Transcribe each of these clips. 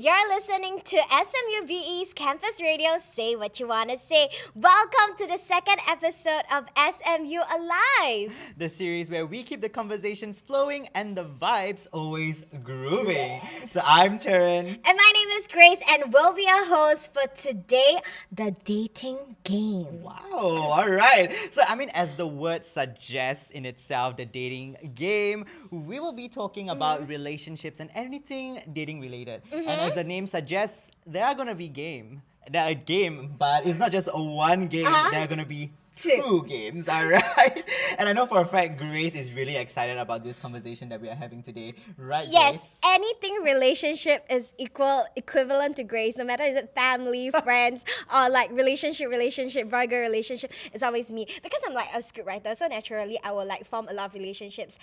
You're listening to SMUBE's Campus Radio Say What You Wanna Say. Welcome to the second episode of SMUAlive. The series where we keep the conversations flowing and the vibes always grooving. So I'm Taran. And my name is Grace, and we'll be your host for today, the dating game. Wow, alright. So as the word suggests in itself, the dating game, we will be talking about relationships and anything dating related. And as the name suggests, there are gonna be game, but it's not just a one game, there are gonna be two games, alright? And I know for a fact Grace is really excited about this conversation that we are having today, right? Yes, Grace? anything relationship is equivalent to Grace, no matter is it family, friends, or like relationship, burger relationship, it's always me. Because I'm like a scriptwriter, so naturally I will like form a lot of relationships.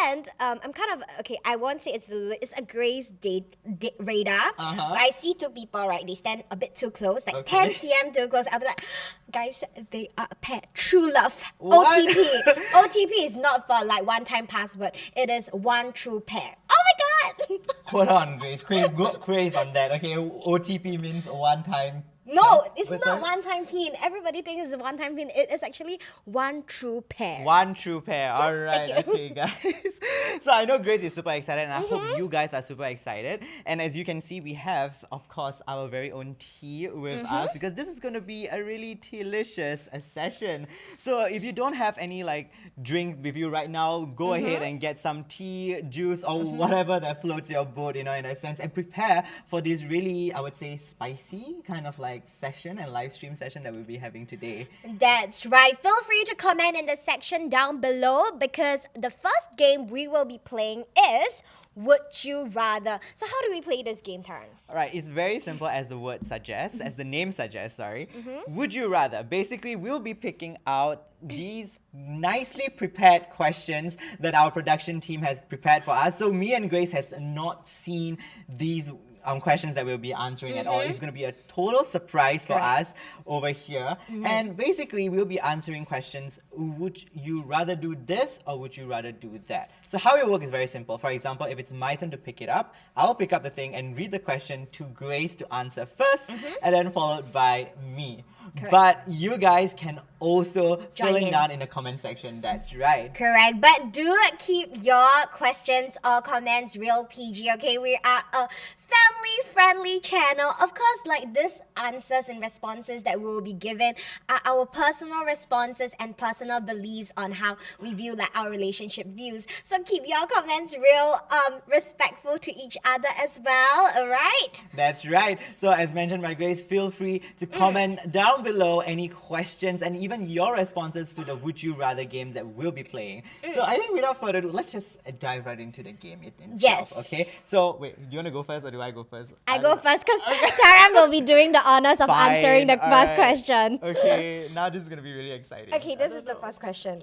And I'm kind of, I won't say it's a Grace date radar. I see two people, right? They stand a bit too close, like 10 cm too close. I'll be like, guys, they are a pair. True love. What? OTP. OTP is not for like one-time password. It is one true pair. Oh my god! Hold on, Grace. Go craze on that. Okay, OTP means one time. No, it's What's not that? one-time pin. Everybody thinks it's a one-time pin. It is actually one true pair. One true pair. Alright, thank you. okay, guys. So I know Grace is super excited, and I hope you guys are super excited. And as you can see, we have, of course, our very own tea with us, because this is going to be a really delicious session. So if you don't have any like drink with you right now, go ahead and get some tea, juice, or whatever that floats your boat, in a sense, and prepare for this really, I would say, spicy kind of like session and live stream session that we'll be having today. That's right. Feel free to comment in the section down below, because the first game we will be playing is Would You Rather. So how do we play this game, Taran? Alright, it's very simple as the word suggests, as the name suggests, sorry. Would you rather? Basically, we'll be picking out these nicely prepared questions that our production team has prepared for us. So me and Grace has not seen these questions that we'll be answering at all. It's going to be a total surprise for us over here. And basically, we'll be answering questions, would you rather do this or would you rather do that? So how it works is very simple. For example, if it's my turn to pick it up, I'll pick up the thing and read the question to Grace to answer first, and then followed by me. But you guys can also fill it down in the comment section. That's right. Correct. But do keep your questions or comments real PG, okay? We are a family-friendly channel. Of course, like these answers and responses that we will be given are our personal responses and personal beliefs on how we view like our relationship views. So keep your comments real respectful to each other as well, alright? That's right. So as mentioned by Grace, feel free to comment down below any questions and even your responses to the Would You Rather games that we'll be playing. So I think without further ado, let's just dive right into the game itself. Yes. Okay. So wait, do you want to go first or do I go first? I go first because Taran will be doing the honors of answering the first alright. question. Okay, now this is gonna be really exciting. Okay, this is the first question.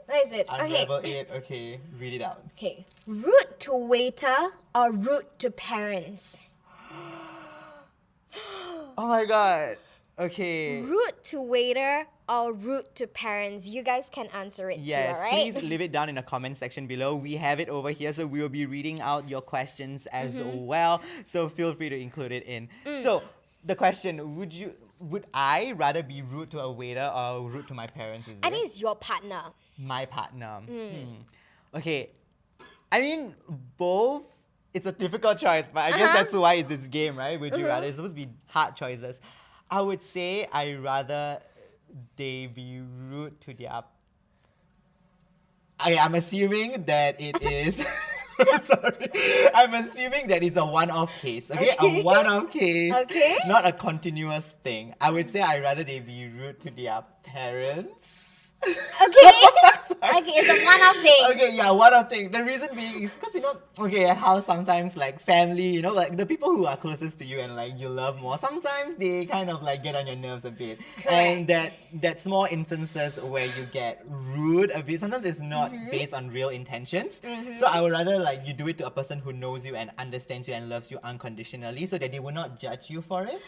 What is it? Okay. Unravel it. Okay, read it out. Okay. Rude to waiter or rude to parents? Oh my god. Okay. Rude to waiter or rude to parents? You guys can answer it Yes, too, alright? please leave it down in the comment section below. We have it over here, so we will be reading out your questions as well. So feel free to include it in. So the question: would I rather be rude to a waiter or rude to my parents? I think it's your partner. My partner. Okay, I mean both. It's a difficult choice, but I guess that's why it's this game, right? Would you rather? It's supposed to be hard choices. I would say I rather they be rude to their. I'm assuming that it is. Sorry, I'm assuming that it's a one-off case. Okay, a one-off case. Okay. Not a continuous thing. I would say I rather they be rude to their parents. Okay. Okay, it's a one-off thing. Okay, yeah, one-off thing. The reason being is because how sometimes like family, like the people who are closest to you and like you love more, sometimes they kind of like get on your nerves a bit. Correct. And that's more instances where you get rude a bit. Sometimes it's not based on real intentions. So I would rather like you do it to a person who knows you and understands you and loves you unconditionally, so that they will not judge you for it.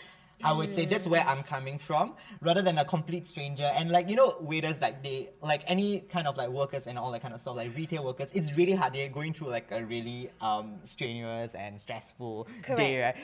I would say that's where I'm coming from, rather than a complete stranger. And like, you know, waiters, like they, like any kind of like workers and all that kind of stuff, like retail workers, it's really hard. They're going through like a really strenuous and stressful day, right?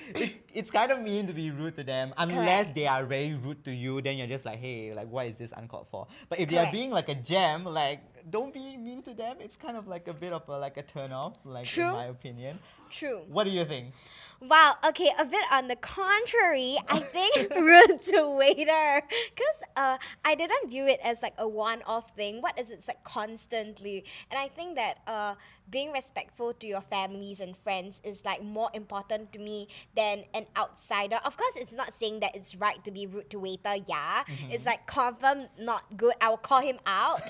It's kind of mean to be rude to them, unless they are very rude to you, then you're just like, hey, like what is this uncalled for? But if they are being like a gem, like don't be mean to them. It's kind of like a bit of a turn off, like in my opinion. True. What do you think? Wow, okay, a bit on the contrary, I think rude to waiter. Because I didn't view it as like a one-off thing. What is it? It's like constantly. And I think that being respectful to your families and friends is like more important to me than an outsider. Of course, it's not saying that it's right to be rude to waiter, yeah. It's like confirm not good. I will call him out.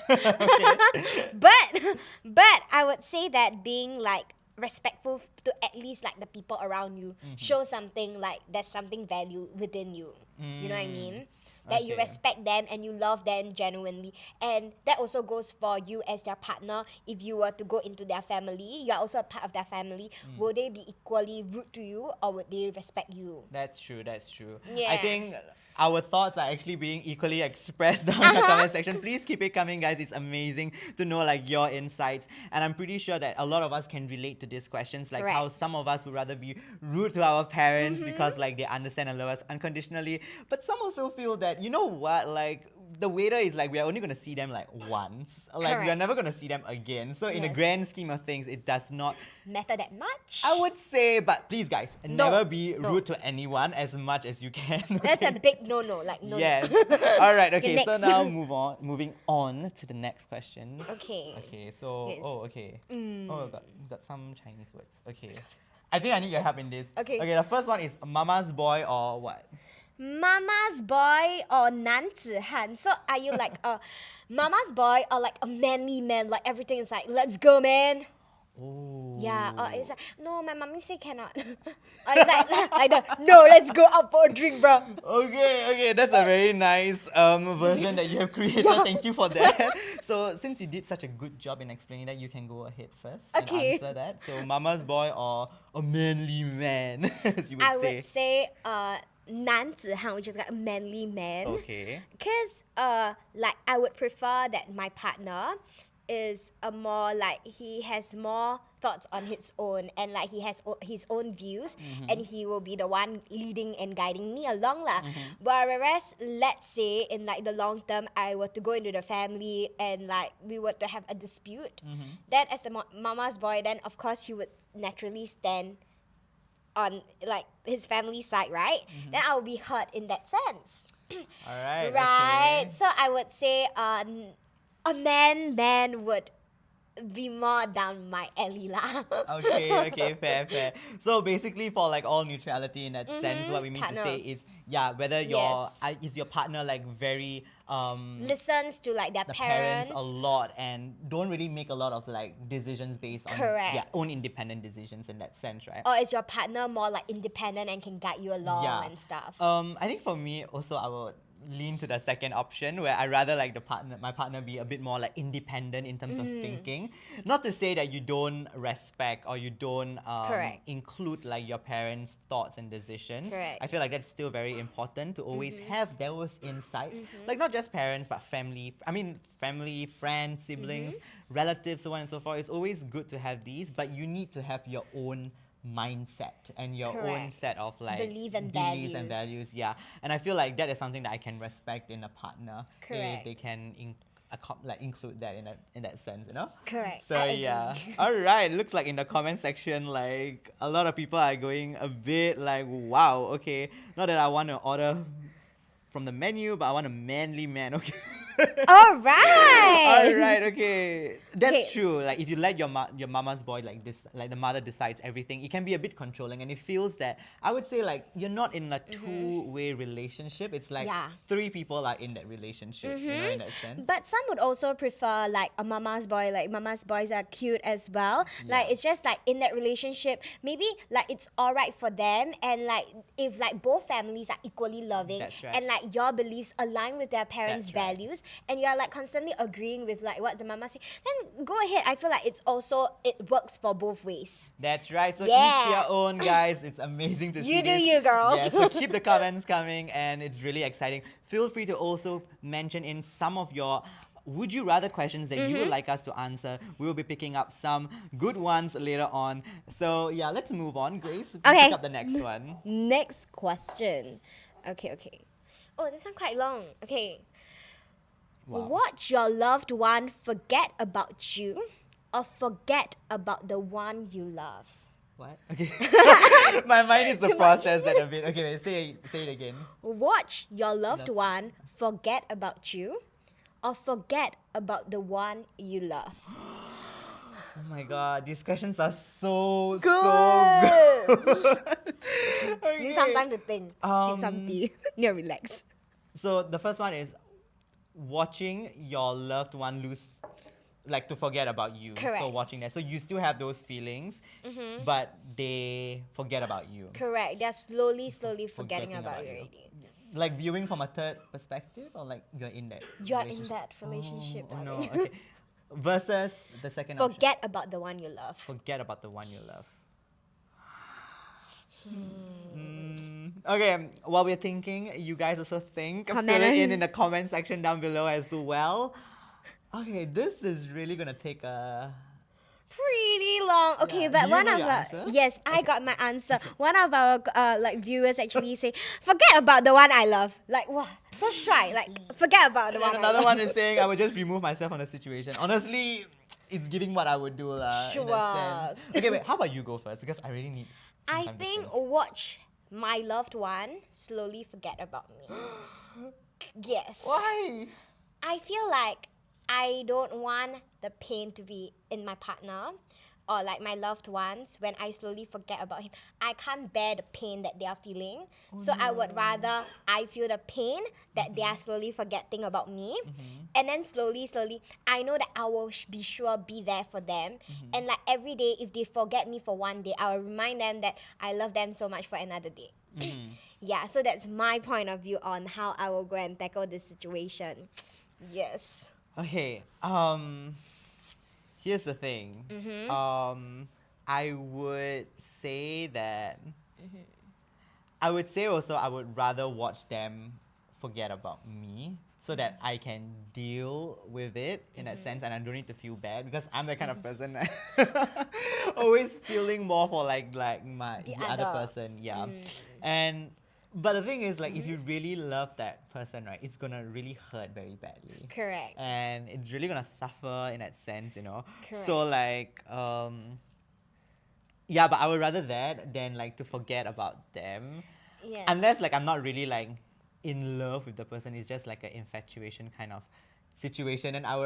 But I would say that being like respectful to at least like the people around you show something like there's something value within you. You know what I mean? That you respect them and you love them genuinely. And that also goes for you as their partner. If you were to go into their family, you are also a part of their family. Will they be equally rude to you or would they respect you? That's true, that's true. Yeah. I think our thoughts are actually being equally expressed down in the comment section. Please keep it coming, guys. It's amazing to know like your insights. And I'm pretty sure that a lot of us can relate to these questions, like how some of us would rather be rude to our parents because like they understand and love us unconditionally. But some also feel that, you know what, like the waiter is like, we're only going to see them like once. Like we're never going to see them again. So in the grand scheme of things, it does not matter that much. I would say, but please guys, never be rude to anyone as much as you can. Okay? That's a big no-no, like no. Yes. All right, okay, so now moving on to the next question. Okay. Okay, so, Oh, we've got some Chinese words. Okay. I think I need your help in this. Okay. Okay, the first one is mama's boy or what? Mama's boy or 男子汉. So are you like a mama's boy or like a manly man? Like everything is like, let's go, man. Oh. Yeah, or it's like, no, my mommy say cannot. Or it's like no, let's go out for a drink, bro. Okay, that's a very nice version that you have created. Thank you for that. So since you did such a good job in explaining that, you can go ahead first and answer that. So mama's boy or a manly man, as you would say. I would say 男子汉, which is like a manly man. Okay. Because like I would prefer that my partner is a more like he has more thoughts on his own and like he has his own views and he will be the one leading and guiding me along lah. Whereas let's say in like the long term I were to go into the family and like we were to have a dispute, then as the mama's boy, then of course he would naturally stand on like his family side, right? Then I will be hurt in that sense. All right. Right. Okay. So I would say a man would be more down my alley lah. Okay, fair. So basically, for like all neutrality in that sense, what we mean to say is, whether is your partner like very listens to like their the parents a lot and don't really make a lot of like decisions based on their own independent decisions in that sense, right? Or is your partner more like independent and can guide you along and stuff? I think for me also I would lean to the second option where I rather like my partner be a bit more like independent in terms of thinking. Not to say that you don't respect or you don't include like your parents' thoughts and decisions. I feel like that's still very important to always have those insights. Like not just parents but family, friends, siblings, relatives, so on and so forth. It's always good to have these, but you need to have your own mindset and your own set of like beliefs and values. And I feel like that is something that I can respect in a partner if they can include that in that sense, you know. So all right, looks like in the comment section like a lot of people are going a bit like, wow, okay, not that I want to order from the menu, but I want a manly man. Okay. All right, okay. That's true. Like if you let your mama's boy like this, like the mother decides everything, it can be a bit controlling, and it feels that I would say like you're not in a two-way relationship. It's like three people are in that relationship, you know, in that sense. But some would also prefer like a mama's boy. Like mama's boys are cute as well. Like it's just like in that relationship, maybe like it's alright for them, and like if like both families are equally loving and like your beliefs align with their parents' values, and you're like constantly agreeing agreeing with like what the mama say, then go ahead. I feel like it works for both ways. That's right. So Yeah. each their own, guys. It's amazing to see You do this. you, girls. Yes, so keep the comments coming, and it's really exciting. Feel free to also mention in some of your would you rather questions that you would like us to answer. We will be picking up some good ones later on. So yeah, let's move on. Grace, Okay. pick up the next one. Next question. Okay. Oh, this one quite long. Okay. Wow. Watch your loved one forget about you or forget about the one you love. What? Okay. My mind is to process that a bit. Okay, wait, say it again. Watch your loved one forget about you or forget about the one you love. Oh my god, these questions are so Good. good. Need Okay. some time to think. Sip some Um, tea. Yeah, relax. So the first one is watching your loved one lose, like to forget about you. Correct. So watching that. So you still have those feelings, but they forget about you. Correct. They're slowly forgetting about you already. Like viewing from a third perspective, or like you're in that. You're in relationship? that relationship, Oh, no. darling. Okay. Versus the second option. Forget about the one you love. Forget about the one you love. Okay, while we're thinking, you guys also think. Comment Fill it on- in the comment section down below as well. Okay, this is really gonna take a. Pretty long. Okay, Yeah. but Do you one know of your our answer? yes, I got my answer. One of our like viewers actually say, forget about the one I love. Like wow, so shy. Like forget about the And one. another I one love. is saying I would just remove myself from the situation. Honestly, it's giving what I would do in a Sure. sense. Okay, wait. How about you go first? Because I really need. some I time to think watch my loved one slowly forget about me. Yes. Why? I feel like I don't want the pain to be in my partner or like my loved ones when I slowly forget about him. I can't bear the pain that they are feeling. So I would rather I feel the pain that they are slowly forgetting about me. And then slowly, I know that I will be sure be there for them. And like every day, if they forget me for one day, I will remind them that I love them so much for another day. Yeah, so that's my point of view on how I will go and tackle this situation. Yes. Okay. Here's the thing. I would say that. I would say also I would rather watch them forget about me so that I can deal with it in that sense, and I don't need to feel bad because I'm the kind of person that always feeling more for like my the other other. person. Yeah, and. But the thing is, like, if you really love that person, right, it's gonna really hurt very badly. Correct. And it's really gonna suffer in that sense, you know. So like, yeah, but I would rather that than like to forget about them, Yes. unless like I'm not really like in love with the person. It's just like an infatuation kind of situation, and I would.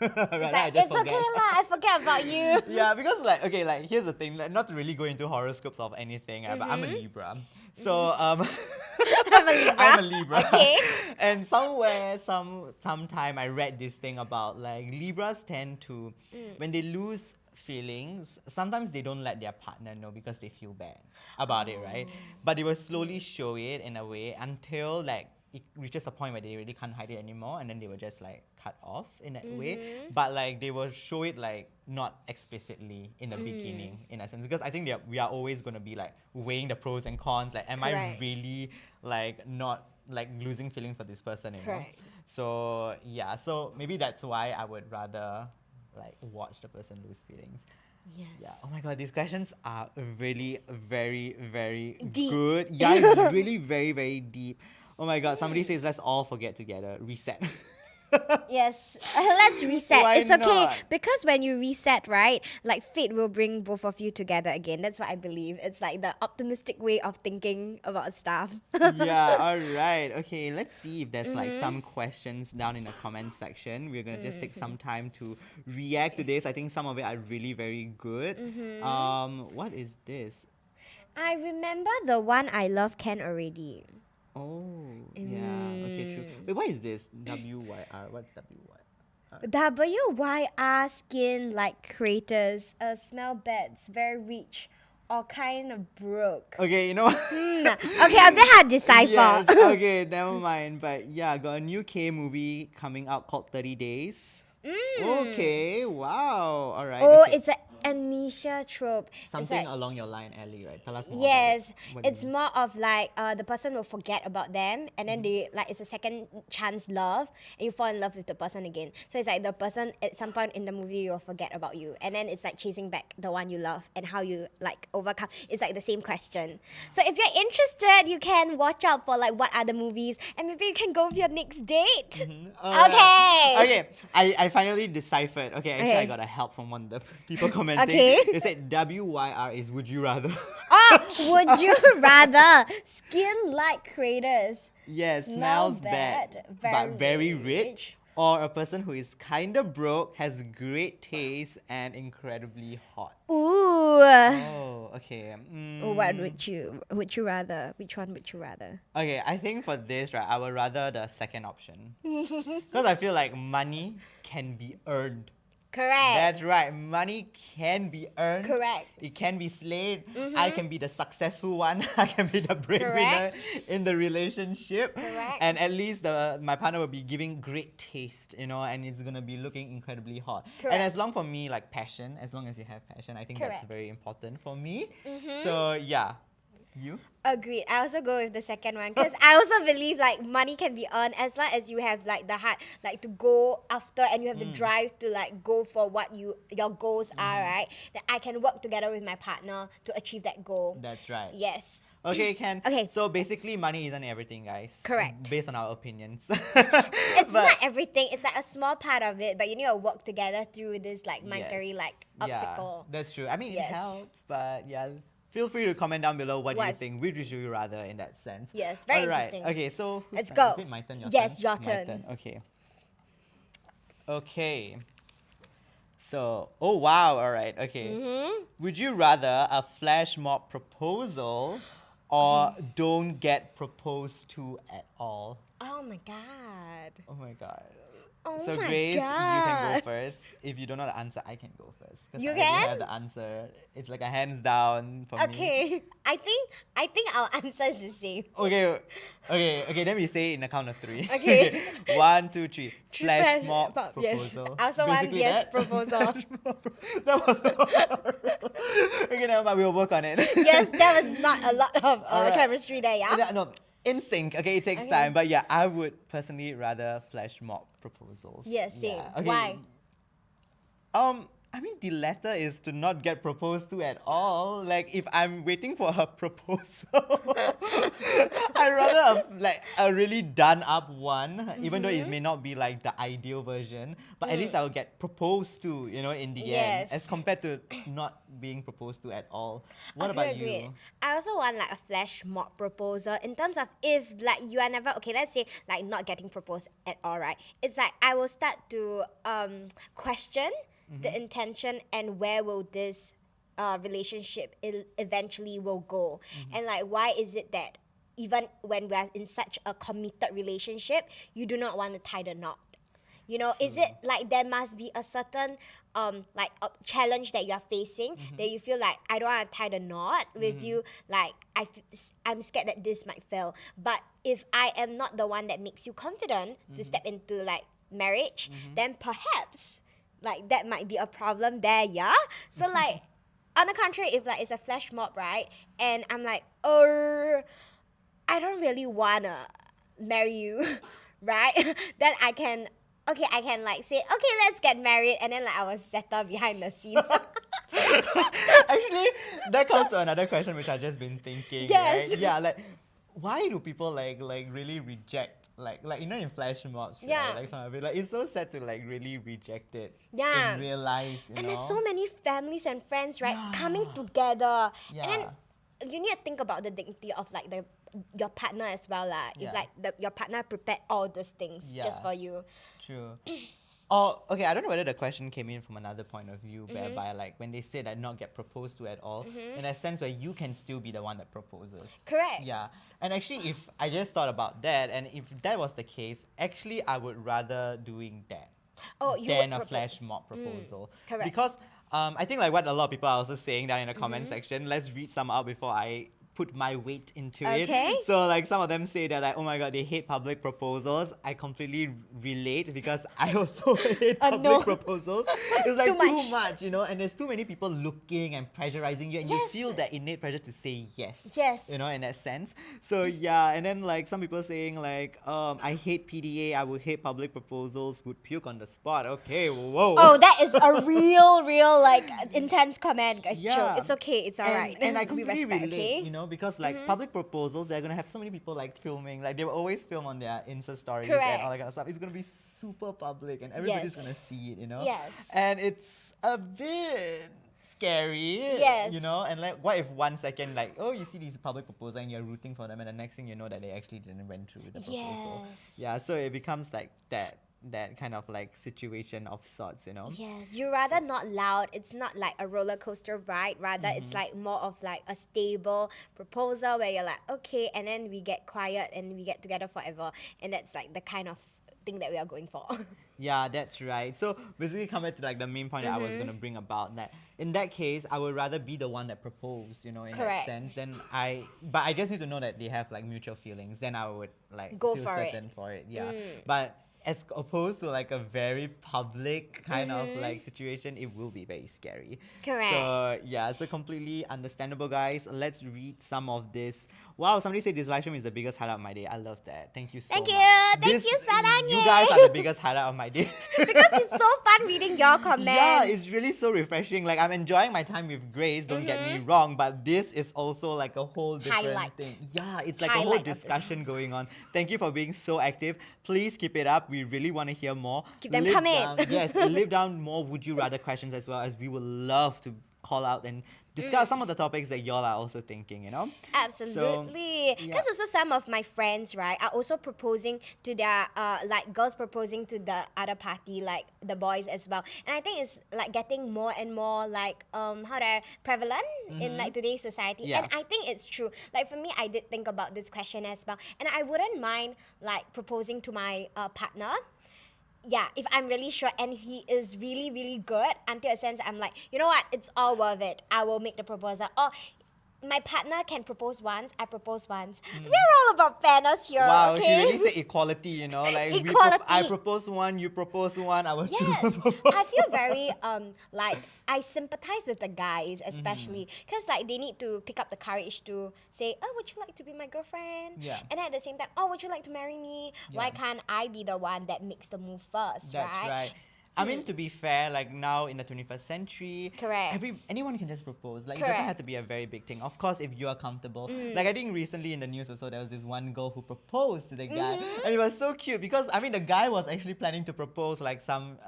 rather It's I like, just it's forget. okay lah, I forget about you. Yeah, because like okay, like here's the thing, like, not to really go into horoscopes of anything, but I'm a Libra, so I'm a Libra. I'm a Libra. Okay. And sometime I read this thing about like Libras tend to when they lose feelings, sometimes they don't let their partner know because they feel bad about it, right? But they will slowly show it in a way until like it reaches a point where they really can't hide it anymore, and then they will just like cut off in that way. But like they will show it like not explicitly in the beginning in a sense, because I think we are always going to be like weighing the pros and cons, like am I Correct. really like not like losing feelings for this person, you know? Correct. So yeah, so maybe that's why I would rather like watch the person lose feelings. Yes. Yeah. Oh my god, these questions are really very, very Deep. good. Yeah, it's really very, very deep. Oh my god, somebody says let's all forget together. Reset. Yes. Let's reset. Why It's okay. not? Because when you reset, right, like fate will bring both of you together again. That's what I believe. It's like the optimistic way of thinking about stuff. Yeah, alright. Okay, let's see if there's like some questions down in the comment section. We're gonna just take some time to react to this. I think some of it are really very good. What is this? I remember the one I love Ken already. Oh, yeah. Okay, true. Wait, what is this? WYR. What's WYR? WYR skin like creators, smell beds, very rich, or kind of broke. Okay, you know what? Okay, a bit hard to decipher. Yes, okay, never mind. But yeah, got a new K movie coming out called 30 Days. Okay, wow. All right. Oh, okay. it's an amnesia trope. It's Something like, along your line, Ellie, right? Tell us more yes, about it. What do you it's mean? more of like the person will forget about them, and then they like it's a second chance love, and you fall in love with the person again. So it's like the person at some point in the movie will forget about you, and then it's like chasing back the one you love and how you like overcome. It's like the same question. So if you're interested, you can watch out for like what other movies, and maybe you can go with your next date. Okay. Okay, I finally deciphered. Okay, actually, I Okay. got a help from one of the people commenting. Okay. They said WYR is would you rather? Oh, would you rather skin like craters? Yes, Smell smells bad, bad, but very very rich. rich. Or a person who is kind of broke, has great taste, and incredibly hot. Ooh. Oh, okay. What would you rather? Which one would you rather? Okay, I think for this, right, I would rather the second option. Because I feel like money can be earned. Correct. That's right, money can be earned. Correct. It can be slaved. I can be the successful one. I can be the breadwinner in the relationship. Correct. And at least my partner will be giving great taste, and it's gonna be looking incredibly hot. Correct. And as long for me, like passion, as long as you have passion, I think that's Correct. very important for me. So yeah. You? Agreed. I also go with the second one because I also believe like money can be earned as long as you have like the heart like to go after and you have the drive to like go for what your goals are, right? That I can work together with my partner to achieve that goal. That's right. Yes. Okay, Ken. Okay. So basically, money isn't everything, guys. Correct. Based on our opinions. It's not everything. It's like a small part of it, but you need to work together through this like monetary Yes. like Yeah, obstacle. that's true. I mean, Yes. it helps, but yeah. Feel free to comment down below what do you What? think. Which would you rather in that sense? Yes, very Alright, interesting. Okay, so whose Let's turn? go. Is it my turn? Your Yes, turn? your My turn. turn. Okay. Okay. So, oh wow, alright, okay. Would you rather a flash mob proposal or don't get proposed to at all? Oh my god. Oh my god. Oh So my Grace, you can God. go first. If you don't know the answer, I can go first. 'Cause You I already can? have the answer. It's like a hands down for me. Okay. I think our answer is the same. Okay. Then we say it in a count of three. Okay. 1, 2, 3. Flash Flash mob mob, yes. proposal. I also want Basically yes that. proposal. Flash mob that was horrible. Okay, never mind. We'll work on it. Yes, there was not a lot of Alright. chemistry there, yeah? No, in sync. Okay, it takes Okay. time, but yeah, I would personally rather flash mob proposals. Yeah, same. Okay. Why? I mean, the latter is to not get proposed to at all. Like, if I'm waiting for a proposal, I'd rather a really done up one, even though it may not be like the ideal version. But at least I'll get proposed to, in the end, Yes. as compared to not being proposed to at all. What Okay, about agreed. you? I also want like a flash mob proposal in terms of if like you are never okay, let's say like not getting proposed at all, right? It's like I will start to question the intention and where will this relationship eventually will go, and like why is it that even when we are in such a committed relationship, you do not want to tie the knot? Is it like there must be a certain challenge that you are facing that you feel like I don't want to tie the knot with you, like I'm scared that this might fail. But if I am not the one that makes you confident to step into like marriage, then perhaps like that might be a problem there, yeah? So like on the contrary, if like it's a flash mob, right, and I'm like, I don't really wanna marry you, right? Then I can like say, okay, let's get married, and then like I will settle behind the scenes. Actually, that comes to another question which I've just been thinking. Yes. Right? Yeah, like why do people like really reject in flash mobs, right? Yeah. Like some of it, like it's so sad to like really reject it Yeah. in real life. And there's so many families and friends, right, coming together. And Yeah. then you need to think about the dignity of like your partner as well, lah. Yeah. If like your partner prepared all these things just Yeah. for you. True. Oh, okay. I don't know whether the question came in from another point of view, whereby like when they say that not get proposed to at all, in a sense where you can still be the one that proposes. Correct. Yeah. And actually, if I just thought about that, and if that was the case, actually I would rather doing that Oh, you than would a propose. flash mob proposal. correct. Because I think like what a lot of people are also saying down in the comment section. Let's read some out before I put my weight into Okay. it. So like some of them say that like, oh my god, they hate public proposals. I completely relate because I also hate public no. proposals. It's like Too too much, you know, and there's too many people looking and pressurizing you, and you Yes. feel that innate pressure to say yes. Yes. You know, in that sense. So yeah, and then like some people saying like, I hate PDA, I would hate public proposals, would puke on the spot. Okay, whoa. Oh, that is a real like intense comment, guys. Chill. Yeah. It's okay. It's alright. And I We completely respect, relate, okay? you know, because like public proposals, they're gonna have so many people like filming, like they will always film on their Insta stories and Correct. all that kind of stuff. It's gonna be super public and everybody's Yes. gonna see it, you know. Yes. And it's a bit scary, Yes. you know. And like, what if 1 second, like, oh, you see these public proposals and you're rooting for them, and the next thing you know that they actually didn't went through with the proposal. Yes. Yeah. So it becomes like that kind of like situation of sorts, you know. Yes, you rather not loud. It's not like a roller coaster ride. Rather, it's like more of like a stable proposal where you're like, okay, and then we get quiet and we get together forever. And that's like the kind of thing that we are going for. Yeah, that's right. So basically, come back to like the main point that I was gonna bring about that. In that case, I would rather be the one that proposed, you know, in Correct. that sense. But I just need to know that they have like mutual feelings. Then I would like Go feel for it. certain for it. Yeah, but as opposed to like a very public kind of like situation, it will be very scary. Correct. So yeah, it's a completely understandable, guys. Let's read some of this. Wow, somebody said this live stream is the biggest highlight of my day. I love that. Thank you so Thank much. you. Thank you, Sarangi. You guys are the biggest highlight of my day. Because it's so fun reading your comments. Yeah, it's really so refreshing. Like I'm enjoying my time with Grace, don't get me wrong, but this is also like a whole different Highlight. thing. Yeah, it's like a Highlight whole of this. discussion going on. Thank you for being so active. Please keep it up. We really want to hear more. Keep them Leave coming. down- yes, leave down more would you rather questions as well, as we would love to call out and discuss some of the topics that y'all are also thinking, you know? Absolutely. yeah. Because also some of my friends, right, are also proposing to their, like girls proposing to the other party, like the boys as well. And I think it's like getting more and more like, prevalent in like today's society. Yeah. And I think it's true. Like for me, I did think about this question as well. And I wouldn't mind like proposing to my partner. Yeah, if I'm really sure and he is really, really good, until a sense I'm like, you know what, it's all worth it. I will make the proposal. Or my partner can propose once, I propose once. We're all about fairness here, Wow, okay? she really said equality, you know? Like Equality. I propose one, you propose one, I will choose Yes, one proposal. I feel very like I sympathize with the guys, especially because like they need to pick up the courage to say, "Oh, would you like to be my girlfriend?" Yeah. And at the same time, "Oh, would you like to marry me?" Why Yeah. can't I be the one that makes the move first, That's right. I mean, to be fair, like now in the 21st century, Correct. anyone can just propose. Like it doesn't Correct. have to be a very big thing. Of course, if you are comfortable. Like I think recently in the news also there was this one girl who proposed to the guy, and it was so cute because I mean the guy was actually planning to propose like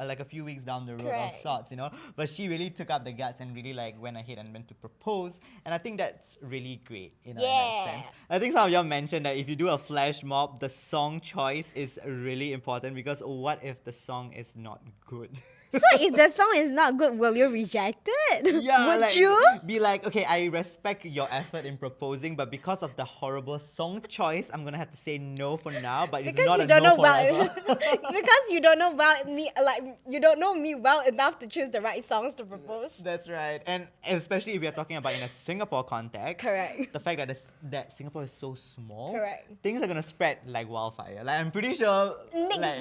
like a few weeks down the road Correct. of sorts, you know. But she really took up the guts and really like went ahead and went to propose, and I think that's really great, you know, in that Yeah. sense. I think some of y'all mentioned that if you do a flash mob, the song choice is really important because what if the song is not good? So if the song is not good, will you reject it? Yeah, Would like, you? be like, okay, I respect your effort in proposing, but because of the horrible song choice, I'm gonna have to say no for now. But it's Because not you a don't no know forever. because you don't know about me, like you don't know me well enough to choose the right songs to propose. That's right, and especially if we are talking about in a Singapore context, Correct. the fact that Singapore is so small, Correct. things are gonna spread like wildfire. Like I'm pretty sure. Next like,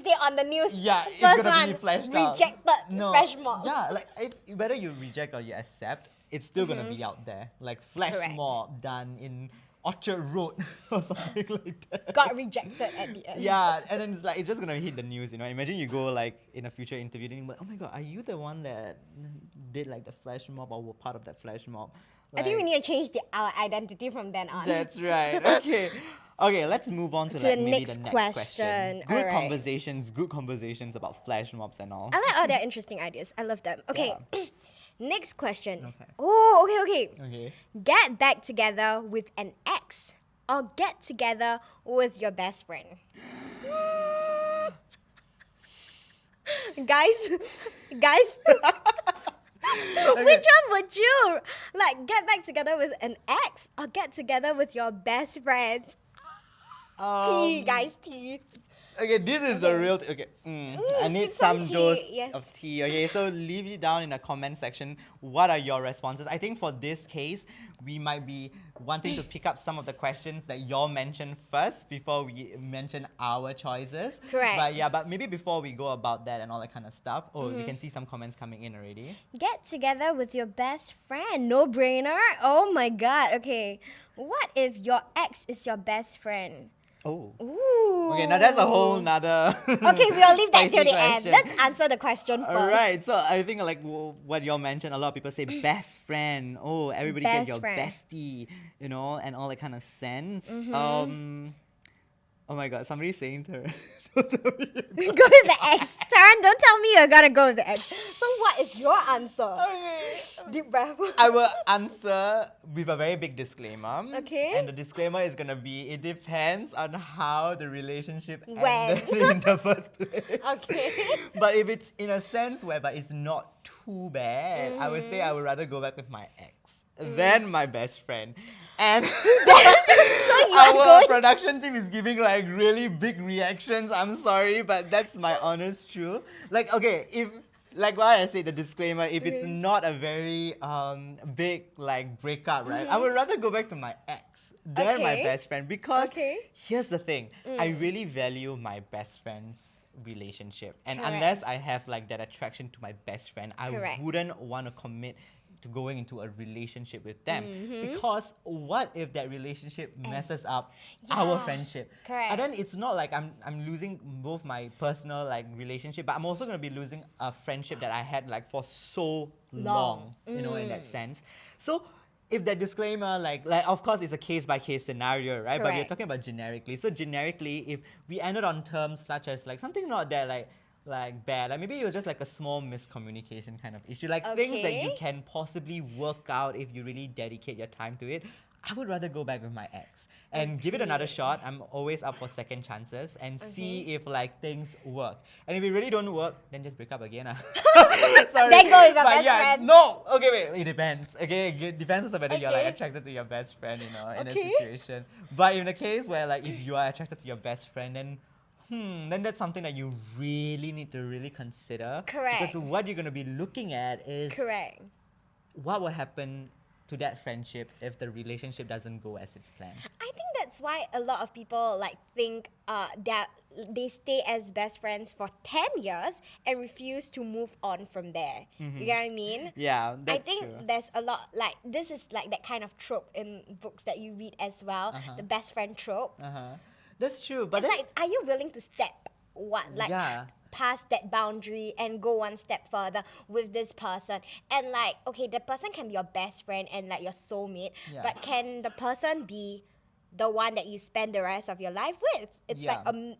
day on the news. Yeah, it's first gonna be one, flashed out. rejected. No, Fresh mob. yeah, like whether you reject or you accept, it's still gonna be out there. Like flash Correct. mob done in Orchard Road or something like that. Got rejected at the end. Yeah, and then it's just gonna hit the news, you know. Imagine you go like in a future interview, and you're like, oh my god, are you the one that did like the flash mob or were part of that flash mob? I think we Like, need to change our identity from then on. That's right. Okay. Okay, let's move on to, To like the maybe next the next question. question. Good Alright. conversations about flash mobs and all. I like all their interesting ideas. I love them. Okay. Next question. Okay. Oh, okay. Okay. Get back together with an ex or get together with your best friend. guys, which one would you like? Get back together with an ex or get together with your best friends? Tea, guys, tea. Okay, this is the real. Okay, I need sip some some tea, dose yes. of tea. Okay, so leave it down in the comment section. What are your responses? I think for this case, we might be wanting to pick up some of the questions that y'all mentioned first before we mention our choices. Correct. But maybe before we go about that and all that kind of stuff. Oh, we can see some comments coming in already. Get together with your best friend. No brainer. Oh my god. Okay. What if your ex is your best friend? Oh. Ooh. Okay, now that's a whole nother. Okay, we'll leave that till spicy the end. question. Let's answer the question first. Alright, so I think like what y'all mentioned, a lot of people say best friend. Oh, everybody get Best your friend. bestie, you know, and all that kind of sense. Oh my god, somebody's saying to her. Don't tell me. Go with the ex. Taran, don't tell me you're gonna go with the ex. So what is your answer? Okay. Deep breath. I will answer with a very big disclaimer. Okay. And the disclaimer is gonna be it depends on how the relationship When? ended in the first place. Okay. But if it's in a sense whereby it's not too bad, I would say I would rather go back with my ex than my best friend. And our production team is giving like really big reactions. I'm sorry, but that's my honest truth. Like, okay, if like what I said, the disclaimer, if it's not a very big like breakup, right? I would rather go back to my ex than my Okay. best friend because Okay. here's the thing. I really value my best friend's relationship. And Correct. unless I have like that attraction to my best friend, I Correct. wouldn't want to commit to going into a relationship with them. Because what if that relationship messes up our Yeah. friendship? Correct. And then it's not like I'm losing both my personal like relationship, but I'm also gonna be losing a friendship that I had like for so long, you know, in that sense. So if that disclaimer, like of course it's a case by case scenario, right? But we're Correct. talking about generically. So generically, if we ended on terms such as like something not that like bad, like maybe it was just like a small miscommunication kind of issue, like things that you Okay. can possibly work out if you really dedicate your time to it. I would rather go back with my ex and give it another shot. I'm always up for second chances and see if like things work. And if it really don't work, then just break up again. Sorry. Then go with your But best friend. No. Okay, wait. It depends. Okay, it depends on whether you're like Okay. attracted to your best friend, you know, in a Okay. situation. But in a case where like if you are attracted to your best friend, then that's something that you really need to really consider. Correct. Because what you're gonna be looking at is Correct. what will happen to that friendship if the relationship doesn't go as it's planned. I think that's why a lot of people like think that they stay as best friends for 10 years and refuse to move on from there. You get what I mean? Yeah, I that's think true. there's a lot like this is like that kind of trope in books that you read as well, the best friend trope. That's true. But It's then, like, are you willing to step Yeah. past that boundary and go one step further with this person? And like, okay, the person can be your best friend and like your soulmate, Yeah. but can the person be the one that you spend the rest of your life with? It's like Yeah.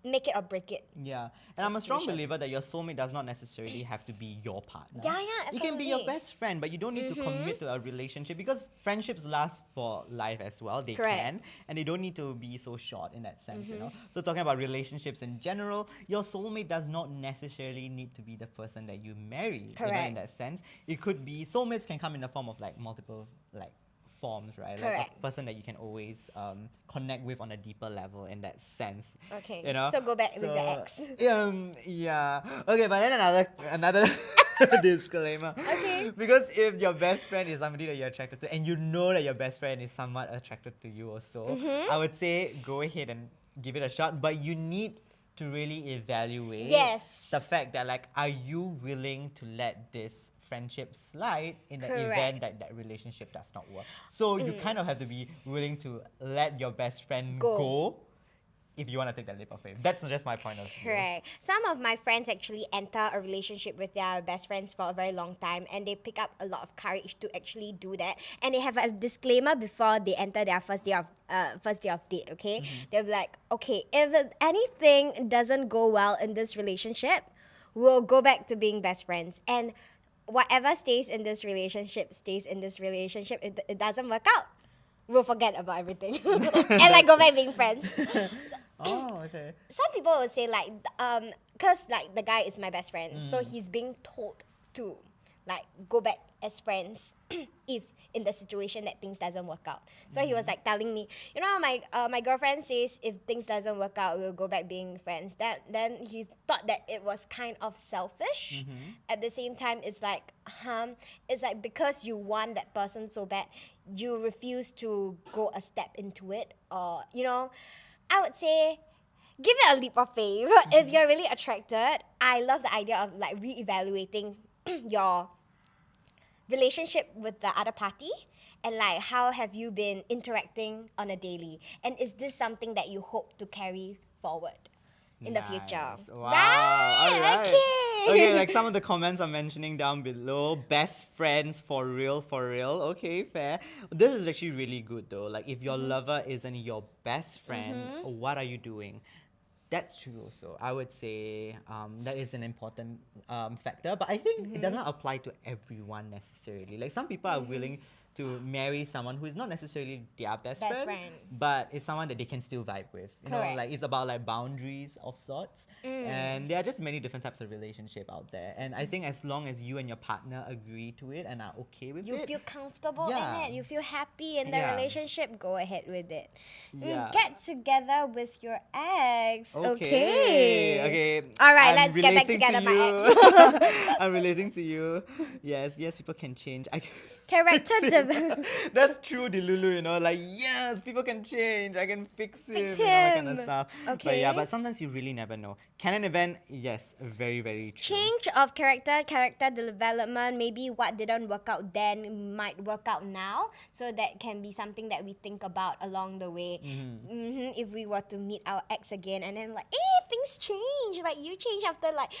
make it or break it. yeah. And I'm a strong situation. believer that your soulmate does not necessarily have to be your partner. Yeah, yeah, You can be your absolutely. best friend, but you don't need to commit to a relationship because friendships last for life as well. They Correct. can. And they don't need to be so short in that sense, you know. So talking about relationships in general, your soulmate does not necessarily need to be the person that you marry. You know, in Correct. that sense. It could be soulmates can come in the form of like multiple like forms, right? Like Correct. a person that you can always connect with on a deeper level in that sense. Okay, You know? so go back with your ex. Yeah. Okay, but then another disclaimer. Okay. Because if your best friend is somebody that you're attracted to, and you know that your best friend is somewhat attracted to you also, Mm-hmm. I would say go ahead and give it a shot. But you need to really evaluate Yes. the fact that like, are you willing to let this friendship slide in the Correct. event that that relationship does not work? So you kind of have to be willing to let your best friend go if you want to take that leap of faith. That's just my point of view. Correct. Some of my friends actually enter a relationship with their best friends for a very long time, and they pick up a lot of courage to actually do that. And they have a disclaimer before they enter their first day of date. Okay, they'll be like, okay, if anything doesn't go well in this relationship, we'll go back to being best friends. And whatever stays in this relationship stays in this relationship. If it doesn't work out, we'll forget about everything and like go back being friends. Oh, okay. Some people will say like, cause like the guy is my best friend, so he's being told to like go back as friends if in the situation that things doesn't work out. So he was like telling me, you know, my girlfriend says if things doesn't work out, we'll go back being friends. Then he thought that it was kind of selfish. At the same time, it's like because you want that person so bad, you refuse to go a step into it, or you know, I would say give it a leap of faith. If you're really attracted, I love the idea of like reevaluating your relationship with the other party, and like how have you been interacting on a daily, and is this something that you hope to carry forward in the future? Wow. Right. All right. Okay. Okay, like some of the comments are mentioning down below. Best friends for real, for real. Okay, fair. This is actually really good though. Like if your lover isn't your best friend, what are you doing? That's true also. I would say that is an important factor. But I think it doesn't apply to everyone necessarily. Like some people are willing to marry someone who is not necessarily their best friend, but is someone that they can still vibe with. You know, like it's about like boundaries of sorts. And there are just many different types of relationship out there. And I think as long as you and your partner agree to it and are okay with You it, feel comfortable in it, you feel happy in the Yeah. relationship, go ahead with it. Yeah. Get together with your ex. Okay. All right, I'm let's get back relating together, to my you. ex. I'm relating to you. Yes, people can change. I can Character fix him. development. That's true, Dilulu, you know, like yes, people can change. I can fix him, Fix you know, that kind of him. stuff. Okay. But sometimes you really never know. Can an event? Yes, very, very true. Change of character development, maybe what didn't work out then might work out now. So that can be something that we think about along the way. If we were to meet our ex again and then like, things change. Like you change after like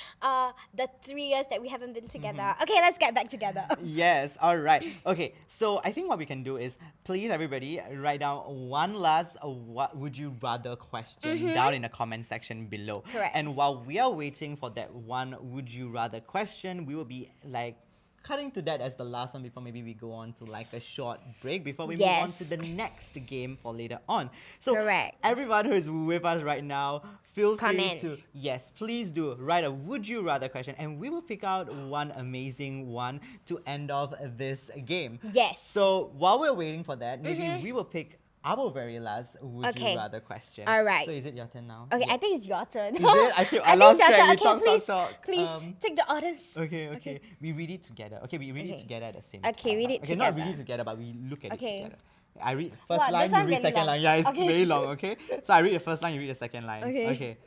the 3 years that we haven't been together. Okay, let's get back together. Yes, all right. Okay, so I think what we can do is, please everybody, write down one last what would you rather question down in the comment section below. Correct. And while we are waiting for that one would you rather question, we will be like cutting to that as the last one before maybe we go on to like a short break before we move on to Yes. the next game for later on. So Correct. everyone who is with us right now, feel Comment. free to, yes, please do write a would you rather question and we will pick out one amazing one to end off this game. Yes. So while we're waiting for that, maybe we will pick our very last would Okay. you rather question. All right. So is it your turn now? Okay, Yeah. I think it's your turn. Is it? I think lost it's your track. turn. We Okay, talk. please take the orders. Okay. We read it together. Okay, we read it Okay. together at the same Okay, time. read it Okay, not together. read it together, but we look at Okay. it together. I read first What, line, this you one read really second long? line. Yeah, it's Okay. very long, okay? So I read the first line, you read the second line. Okay.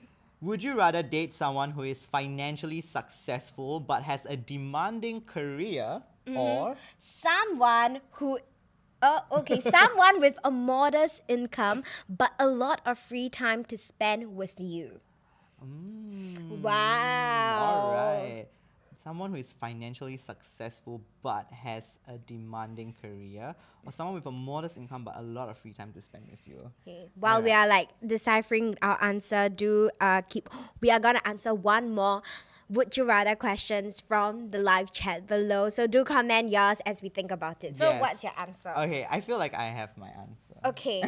Would you rather date someone who is financially successful but has a demanding career or Someone with a modest income but a lot of free time to spend with you. Wow. all right. Someone who is financially successful but has a demanding career, or someone with a modest income but a lot of free time to spend with you. Okay. While we are like deciphering our answer, we are gonna answer one more would you rather questions from the live chat below. So do comment yours as we think about it. So Yes. what's your answer? Okay, I feel like I have my answer. Okay.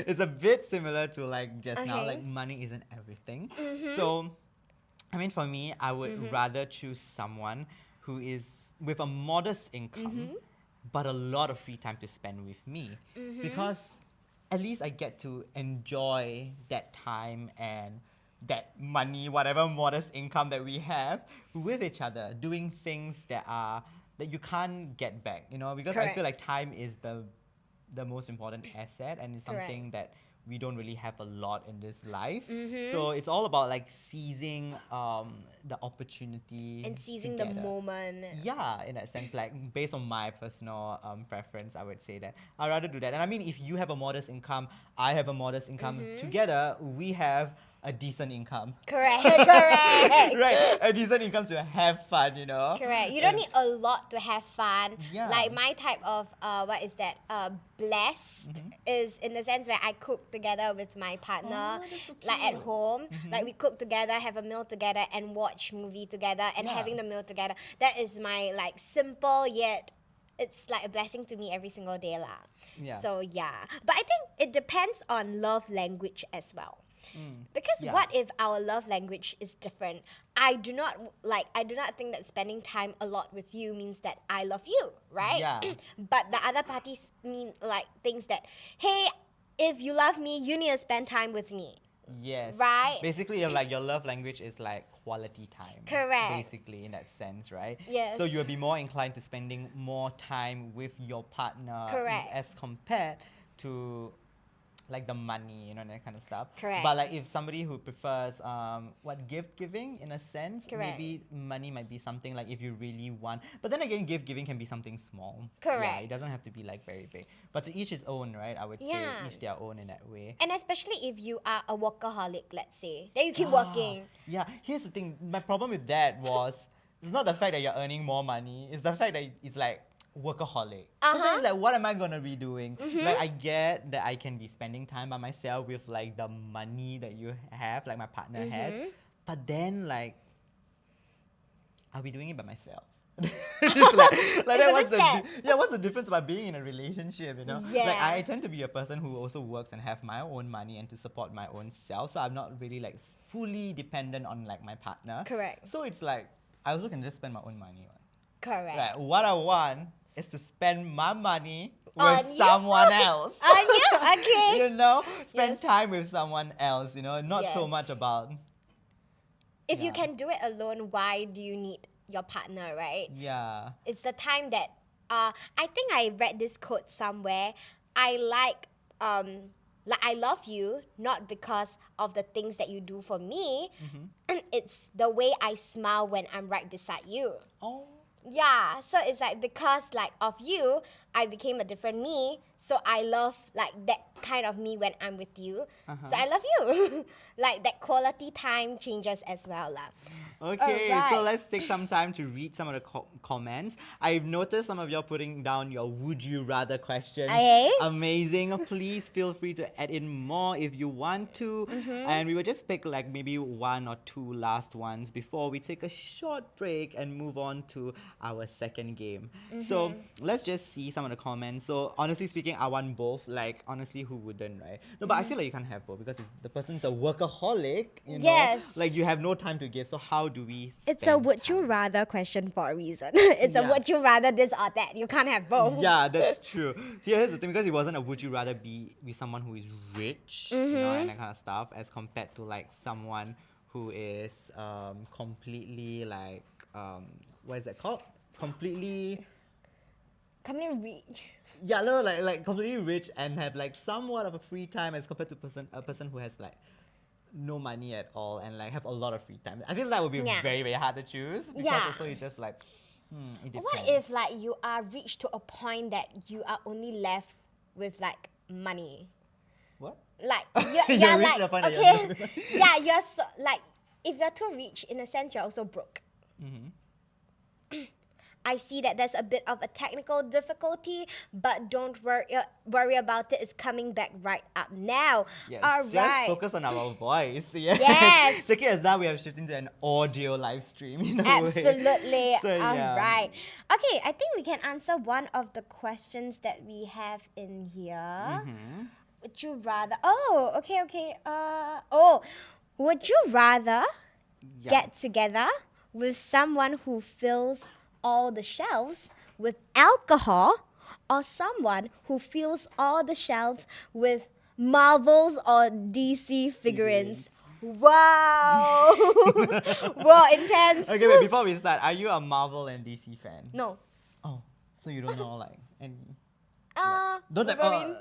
It's a bit similar to like just now, Okay. like money isn't everything. So, I mean, for me, I would rather choose someone who is with a modest income, but a lot of free time to spend with me. Because at least I get to enjoy that time and that money, whatever modest income that we have, with each other, doing things that you can't get back, you know, because I Correct. feel like time is the most important asset and it's something that we don't really have a lot in this life. So it's all about like seizing the opportunity And seizing the together. moment. Yeah, in that sense, like based on my personal preference, I would say that I'd rather do that. And I mean, if you have a modest income, I have a modest income, together we have a decent income. Correct. Right, a decent income to have fun, you know. Correct. You don't need a lot to have fun. Yeah. Like my type of blessed is in the sense where I cook together with my partner, that's so like at cute. home. Like we cook together, have a meal together, and watch movie together, and Yeah. having the meal together. That is my like simple yet. It's like a blessing to me every single day lah. Yeah. So yeah, but I think it depends on love language as well. Because Yeah. what if our love language is different? I do not think that spending time a lot with you means that I love you, right? Yeah. But the other parties thinks that, hey, if you love me, you need to spend time with me. Yes. Right. Basically, your love language is like quality time. Correct. Basically, in that sense, right? Yes. So you'll be more inclined to spending more time with your partner. Correct. As compared to like the money, that kind of stuff. Correct. But like if somebody who prefers gift giving in a sense, Correct. maybe money might be something like if you really want. But then again, gift giving can be something small. Correct. Yeah, it doesn't have to be like very big. But to each his own, right? I would say Yeah. each their own in that way. And especially if you are a workaholic, let's say, then you keep working. Yeah, here's the thing. My problem with that was it's not the fact that you're earning more money. It's the fact that it's like workaholic. Because then it's like, what am I gonna be doing? Like, I get that I can be spending time by myself with like the money that you have, like my partner has. But then like, I'll be doing it by myself. Just like that, what's the difference about being in a relationship, Like Yeah. I tend to be a person who also works and have my own money and to support my own self. So I'm not really like fully dependent on like my partner. Correct. So it's like, I also can just spend my own money. Correct. Right. What I want is to spend my money On with you? someone else. On you? Okay. Spend Yes. time with someone else, not so Yes. much about, If you Yeah. can do it alone, why do you need your partner, right? yeah. It's the time that I think I read this quote somewhere. I love you not because of the things that you do for me, and it's the way I smile when I'm right beside you. Oh. Yeah, so it's like because like of you, I became a different me. So I love like that kind of me when I'm with you. So I love you. Like that quality time changes as well, lah. Okay, so Alright. let's take some time to read some of the comments. I've noticed some of y'all putting down your would you rather questions. Okay. Amazing. Please feel free to add in more if you want to. And we will just pick like maybe one or two last ones before we take a short break and move on to our second game. So let's just see some of the comments. So honestly speaking, I want both. Like honestly, who wouldn't, right? No, but I feel like you can't have both because if the person's a workaholic, Yes. like you have no time to give. So how do we It's a spend would you time? rather question for a reason. It's a Yeah. would you rather this or that. You can't have both. Yeah, that's true. Here's the thing, because it wasn't a would you rather be with someone who is rich, and that kind of stuff, as compared to like someone who is completely like what is that called? Completely Come here, reach. yeah, no, like completely rich and have like somewhat of a free time as compared to a person who has like no money at all and like have a lot of free time. I feel that would be Yeah. very, very hard to choose because Yeah. also it's just like it depends. What if like you are rich to a point that you are only left with like money? What? Like You're you're rich like to the point that you're left okay, with money. yeah, you're so like if you're too rich, in a sense, you're also broke. I see that there's a bit of a technical difficulty, but don't worry about it. It's coming back right up now. Yes, All just right. focus on our voice. Yes. Yes. Take it as now we have shifted into an audio live stream in a way. Absolutely. So, yeah. All right. Okay, I think we can answer one of the questions that we have in here. Would you rather? Oh, okay. Would you rather Yeah. get together with someone who fills all the shelves with alcohol, or someone who fills all the shelves with Marvels or DC figurines? Wow! Whoa, intense. Okay, wait, before we start, are you a Marvel and DC fan? No. Oh, so you don't know like any. Don't have Wolverine?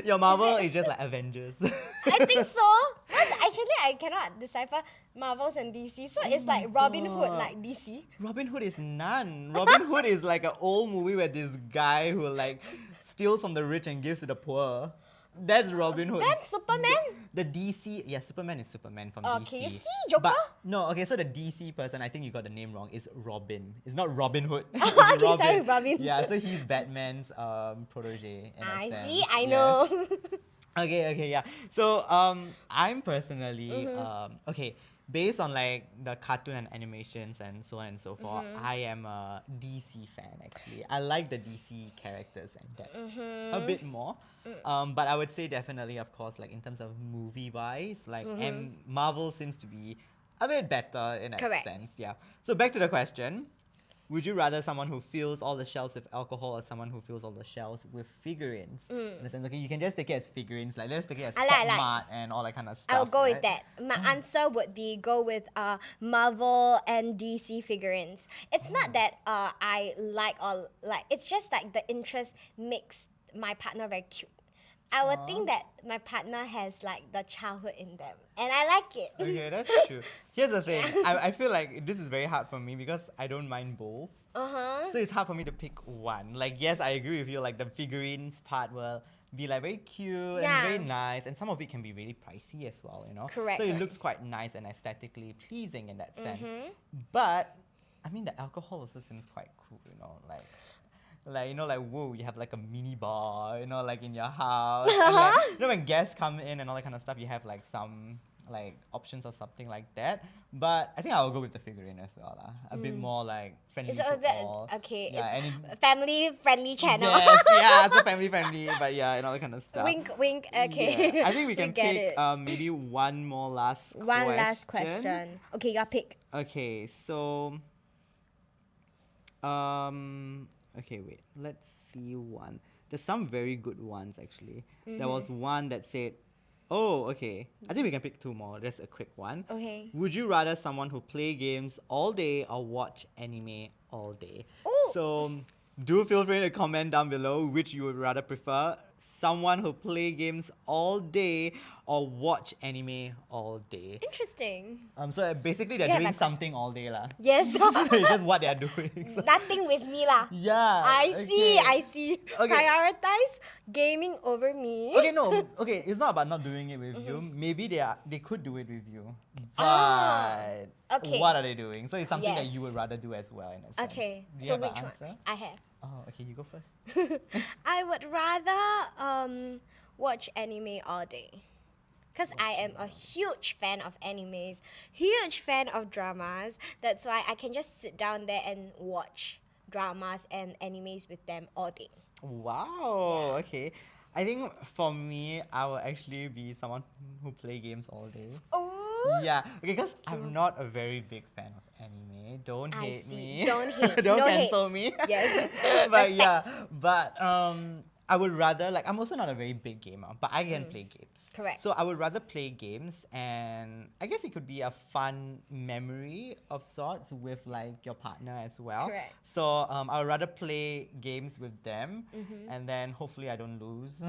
Your Marvel is just like Avengers. I think so. But actually, I cannot decipher Marvels and DC. So it's like Robin Hood, God. like DC. Robin Hood is none. Robin Hood is like an old movie where this guy who like steals from the rich and gives to the poor. That's Robin Hood. Then Superman? The DC, yeah, Superman is Superman from Okay, DC. you see, Joker? But no, okay, so the DC person, I think you got the name wrong, is Robin. It's not Robin Hood. It's Okay, sorry, Robin. Yeah, so he's Batman's protege. In a I sense. see, I Yes. know. Okay, yeah. So I'm personally okay. based on like the cartoon and animations and so on and so forth, I am a DC fan actually. I like the DC characters and that a bit more. But I would say definitely, of course, like in terms of movie wise, like and Marvel seems to be a bit better in that Correct. sense. Yeah. So back to the question. Would you rather someone who fills all the shelves with alcohol or someone who fills all the shelves with figurines? In the sense, okay, you can just take it as figurines, like let's take it as I pop like. mart and all that kind of stuff. I'll go with right? that. My answer would be go with Marvel and DC figurines. It's not that I like or like. It's just like the interest makes my partner very cute. I would think that my partner has like the childhood in them, and I like it. Okay, that's true. Here's the thing. I feel like this is very hard for me because I don't mind both. So it's hard for me to pick one. Like, yes, I agree with you. Like, the figurines part will be like very cute and very nice, and some of it can be really pricey as well, you know? Correct, So it correct. looks quite nice and aesthetically pleasing in that sense. But, I mean, the alcohol also seems quite cool, you know? Like, you know, like, whoa, you have like a mini bar, you know, like in your house. And, like, you know, when guests come in and all that kind of stuff, you have like some like options or something like that. But I think I'll go with the figurine as well. A bit more like friendly It's to a bit all. okay. Yeah, It's and a family-friendly channel. yes, yeah, it's a family friendly, but yeah, and all that kind of stuff. Wink, wink. Okay. Yeah. I think we can get pick it. maybe one more last One last question. Okay, your pick. Okay, so okay, wait. Let's see one. There's some very good ones actually. There was one that said, oh, okay. I think we can pick two more. Just a quick one. Okay. Would you rather someone who play games all day or watch anime all day? Ooh. So do feel free to comment down below which you would rather prefer. Someone who play games all day or watch anime all day. Interesting. So basically they're Yeah, doing like- something all day lah. Yes. It's just what they're doing. So- Nothing with me lah. yeah. I see. Okay. Prioritize gaming over me. Okay, no. Okay, it's not about not doing it with you. Maybe they could do it with you. But Okay. what are they doing? So it's something that Yes. you would rather do as well in a sense. Okay. Do you So have an which answer? one? I have. Oh, okay, you go first. I would rather watch anime all day. Because I am a huge fan of animes, huge fan of dramas. That's why I can just sit down there and watch dramas and animes with them all day. Wow, okay. I think for me, I will actually be someone who play games all day. Oh, Yeah, okay, because I'm not a very big fan of anime. Don't I hate see. me. Don't hate. Don't No cancel hates. me. Yes. But yeah, Respects. but I would rather, like, I'm also not a very big gamer, but I can play games. Correct. So I would rather play games, and I guess it could be a fun memory of sorts with like your partner as well. Correct. So I would rather play games with them, and then hopefully I don't lose.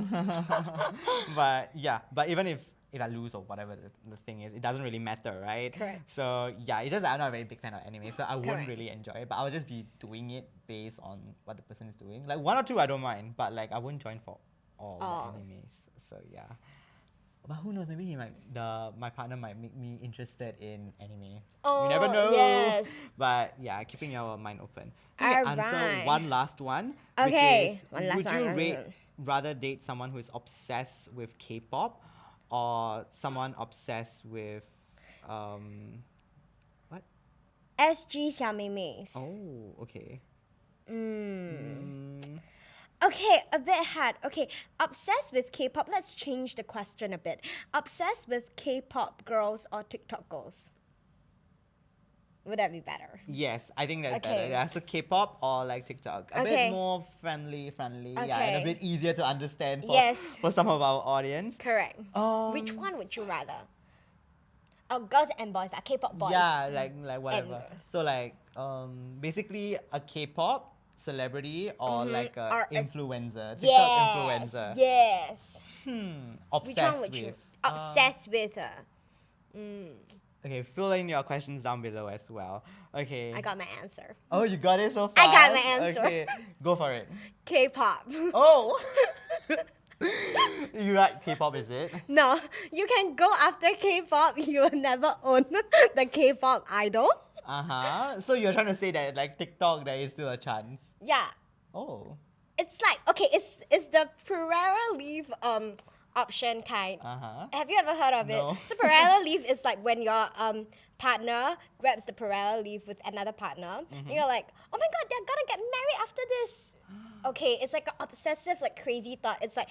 But yeah, but even if I lose or whatever the thing is, it doesn't really matter, right? Correct. So yeah, it's just that I'm not a very big fan of anime, so I wouldn't Correct. really enjoy it. But I'll just be doing it based on what the person is doing. Like one or two, I don't mind, but like I wouldn't join for all the animes. So yeah. But who knows? Maybe my partner might make me interested in anime. You never Oh, know. yes. But yeah, keeping your mind open. Okay, answer Alright. one last one. Okay, Which is, one last would you one. rather date someone who is obsessed with K-pop or someone obsessed with what? SG 小妹妹. Oh, okay. Okay, a bit hard. Okay, obsessed with K-pop. Let's change the question a bit. Obsessed with K-pop girls or TikTok girls? Would that be better? Yes, I think that's Okay. better. Yeah, so K-pop or like TikTok. A Okay. bit more friendly, yeah, and Okay. a bit easier to understand for, Yes. for some of our audience. Correct. Which one would you rather? Oh, girls and boys, like K-pop boys. Yeah, like whatever. girls. So like basically a K-pop celebrity or like a Or a- influencer, TikTok Yes. influencer. Yes. Obsessed Which one would with. you? Obsessed with. Okay, fill in your questions down below as well. Okay. I got my answer. Oh, you got it so far. I got my answer. Okay, go for it. K-pop. Oh. You like K-pop, is it? No, you can go after K-pop. You will never own the K-pop idol. So you're trying to say that like TikTok there is still a chance. Yeah. Oh. It's like, okay, it's the Ferrara Leaf option kind. Uh-huh. Have you ever heard of No. it? So parental leave is like when your partner grabs the parental leave with another partner, and you're like, oh my god, they're gonna get married after this. Okay, it's like an obsessive, like crazy thought. It's like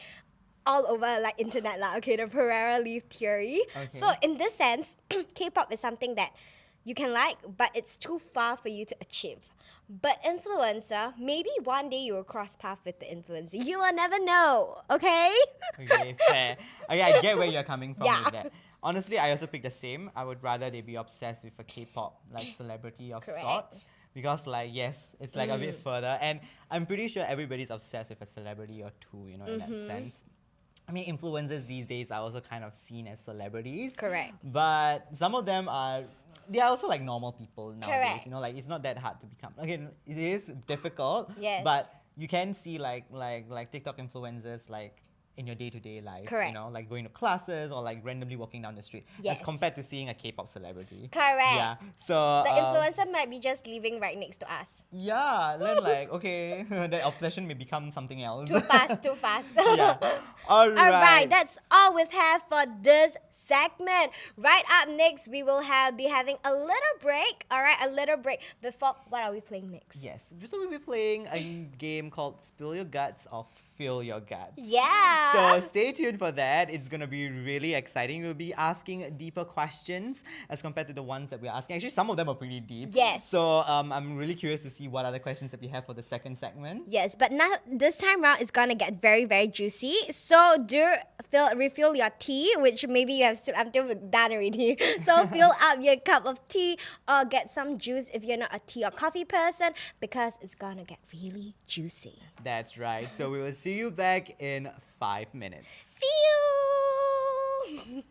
all over like internet lah. Okay, the parental leave theory. Okay. So in this sense, K-pop is something that you can like, but it's too far for you to achieve. But influencer, maybe one day you will cross path with the influencer. You will never know, okay? Okay, fair. Okay, I get where you're coming from Yeah. with that. Honestly, I also pick the same. I would rather they be obsessed with a K-pop like celebrity of Correct. sorts. Because like yes, it's like a bit further, and I'm pretty sure everybody's obsessed with a celebrity or two, you know, in that sense. I mean, influencers these days are also kind of seen as celebrities. Correct. But some of them are, they are also like normal people nowadays. Correct. You know, like it's not that hard to become. Again, it is difficult. Yes. But you can see like TikTok influencers like in your day-to-day life. Correct. You know, like going to classes or like randomly walking down the street. Yes. As compared to seeing a K-pop celebrity. Correct. Yeah. So The influencer might be just living right next to us. yeah, then like okay, that obsession may become something else. Too fast, too fast. Yeah. All right. Alright, that's all we have for this segment. Right up next, we will be having a little break. Alright, a little break. Before, what are we playing next? Yes. So we'll be playing a game called Spill Your Guts or Fill Your Guts. Yeah. So stay tuned for that. It's going to be really exciting. We'll be asking deeper questions as compared to the ones that we're asking. Actually, some of them are pretty deep. Yes. So I'm really curious to see what other questions that we have for the second segment. Yes, but now this time around it's gonna get very, very juicy. So do refill your tea, which maybe you have sipped until we're done already. So fill up your cup of tea or get some juice if you're not a tea or coffee person, because it's gonna get really juicy. That's right. So we will see you back in 5 minutes. See you.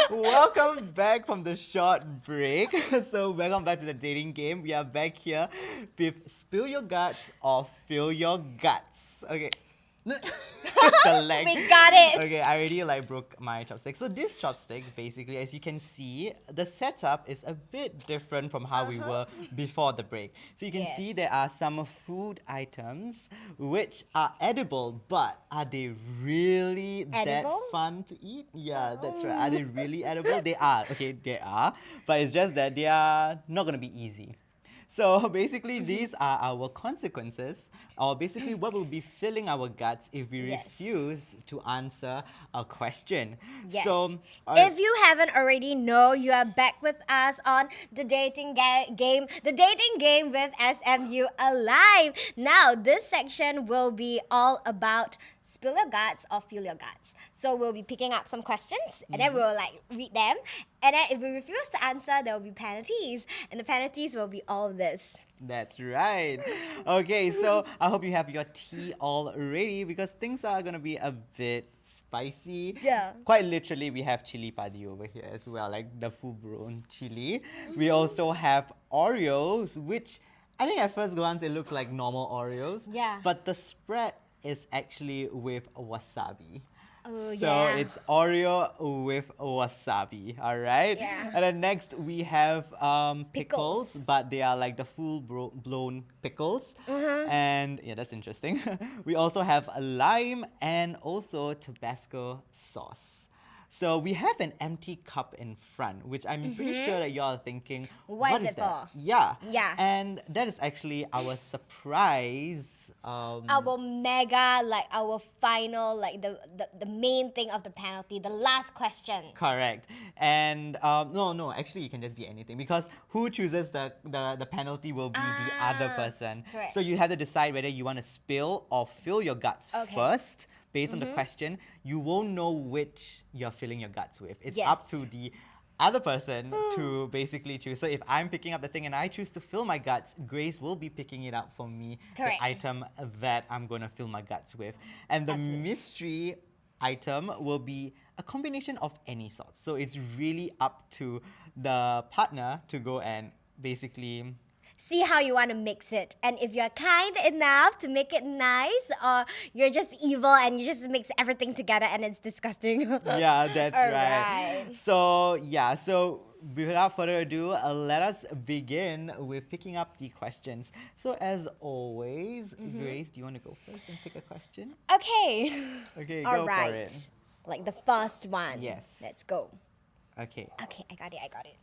Welcome back from the short break. So welcome back to the dating game. We are back here with Spill Your Guts or Fill Your Guts. Okay. The leg. We got it. Okay, I already broke my chopstick. So this chopstick, basically, as you can see, the setup is a bit different from how we were before the break. So you can see there are some food items which are edible, but are they really that fun to eat? Yeah, that's right. Are they really edible? They are. Okay, they are. But it's just that they are not going to be easy. So basically, these are our consequences, or basically what will be filling our guts if we refuse to answer a question. Yes. So, if you haven't already know, you are back with us on the dating game with SMUAlive. Now, this section will be all about spill your guts or fill your guts. So we'll be picking up some questions and then we'll read them. And then if we refuse to answer, there will be penalties. And the penalties will be all of this. That's right. Okay, so I hope you have your tea all ready because things are going to be a bit spicy. Yeah. Quite literally, we have chili padi over here as well, like the full-blown chili. We also have Oreos, which I think at first glance it looks like normal Oreos. Yeah. But the spread is actually with wasabi. Oh, So it's Oreo with wasabi, all right? Yeah. And then next we have pickles, but they are like the full-blown pickles. And yeah, that's interesting. We also have a lime and also Tabasco sauce. So we have an empty cup in front, which I'm pretty sure that y'all are thinking, What is it that? for? Yeah. Yeah. And that is actually our surprise. Our mega, our final, the main thing of the penalty, the last question. Correct. And no, actually you can just be anything because who chooses the penalty will be the other person. Correct. So you have to decide whether you want to spill or fill your guts first. Based on the question, you won't know which you're filling your guts with. It's up to the other person to basically choose. So if I'm picking up the thing and I choose to fill my guts, Grace will be picking it up for me, Correct. the item that I'm going to fill my guts with. And the mystery item will be a combination of any sort. So it's really up to the partner to go and basically See how you want to mix it. And if you're kind enough to make it nice, or you're just evil and you just mix everything together and it's disgusting. Yeah, that's right. Alright. So without further ado, let us begin with picking up the questions. So as always, Grace, do you want to go first and pick a question? Okay. Okay, All go right. for it. Like the first one. Yes. Let's go. Okay. Okay, I got it.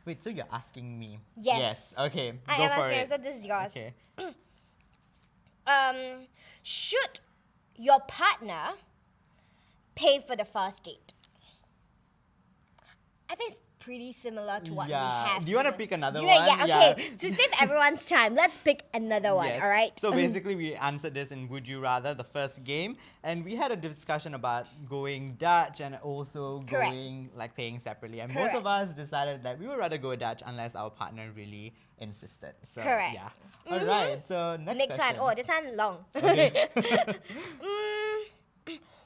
Wait, so you're asking me? Yes. Okay, I go am for asking, it. so this is yours. Okay. Should your partner pay for the first date? I think it's pretty similar to what we have. Do you want to here. pick another one? Yeah, okay. To save everyone's time, let's pick another one, Yes. all right? So basically, we answered this in Would You Rather, the first game, and we had a discussion about going Dutch and also Correct. going paying separately. And most of us decided that we would rather go Dutch unless our partner really insisted. So Correct. yeah. All right. So next one. question. Oh, this one long. Okay.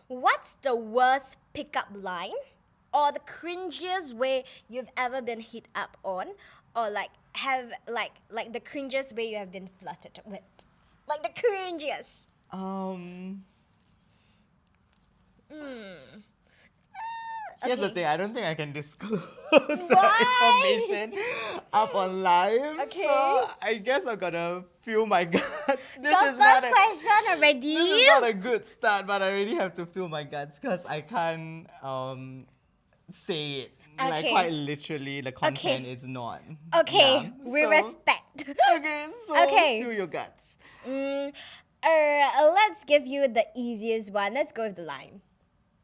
What's the worst pickup line or the cringiest way you've ever been hit up on, or have the cringiest way you have been flirted with? Like the cringiest. Here's the Okay. thing, I don't think I can disclose that information up on live. Okay. So I guess I'm gonna fill my guts. This Your is not first question already? This is not a good start, but I really have to fill my guts because I can't say it. Like Okay. quite literally, the content Okay. is not. Okay, Yeah. we So- respect. Okay, so Okay. fill your guts. Let's give you the easiest one. Let's go with the line.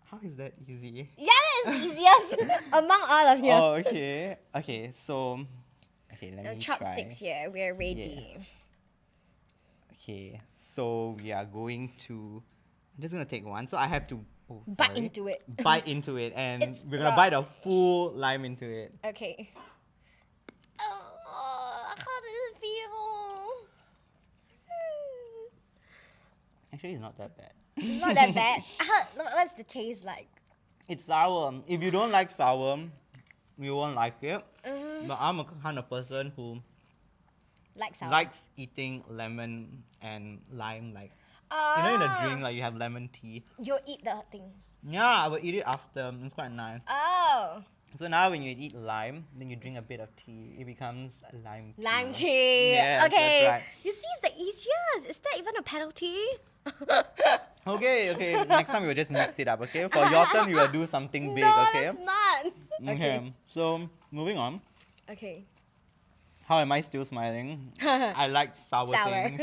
How is that easy? Yeah, that is easiest among all of you. Oh, okay. Okay, so let me Chopsticks try. here. We're ready. Okay, so we are going to. I'm just gonna take one. So I have to Bite into it. Bite into it, and It's we're gonna raw. bite a full lime into it. Okay. Oh, how does it feel? Actually, it's not that bad. It's not that bad. What's the taste like? It's sour. If you don't like sour, you won't like it. But I'm a kind of person who Like sour. likes eating lemon and lime. Like, you know, in a drink, like you have lemon tea. You eat the thing. Yeah, I will eat it after. It's quite nice. Oh. So now when you eat lime, then you drink a bit of tea. It becomes a lime tea. Lime tea. Yes, Okay. that's right. You see, it's the easiest. Is that even a penalty? Okay. Next time we will just mix it up, okay? For your turn, we will do something big, No, okay? that's not. Okay. So, moving on. Okay. How am I still smiling? I like sour things.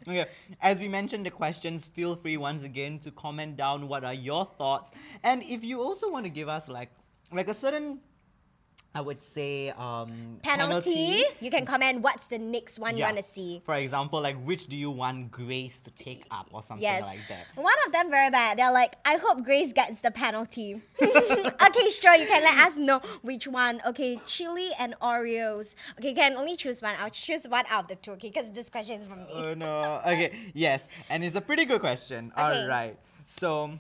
Okay, as we mentioned the questions, feel free once again to comment down what are your thoughts. And if you also want to give us like a certain, I would say, Penalty. You can comment what's the next one you Yeah. want to see. For example, like which do you want Grace to take up or something Yes. like that. One of them very bad. They're like, I hope Grace gets the penalty. Okay, sure. You can let us know which one. Okay, chili and Oreos. Okay, you can only choose one. I'll choose one out of the two. Okay, because this question is from me. Oh no. Okay, yes. And it's a pretty good question. Okay. Alright. So,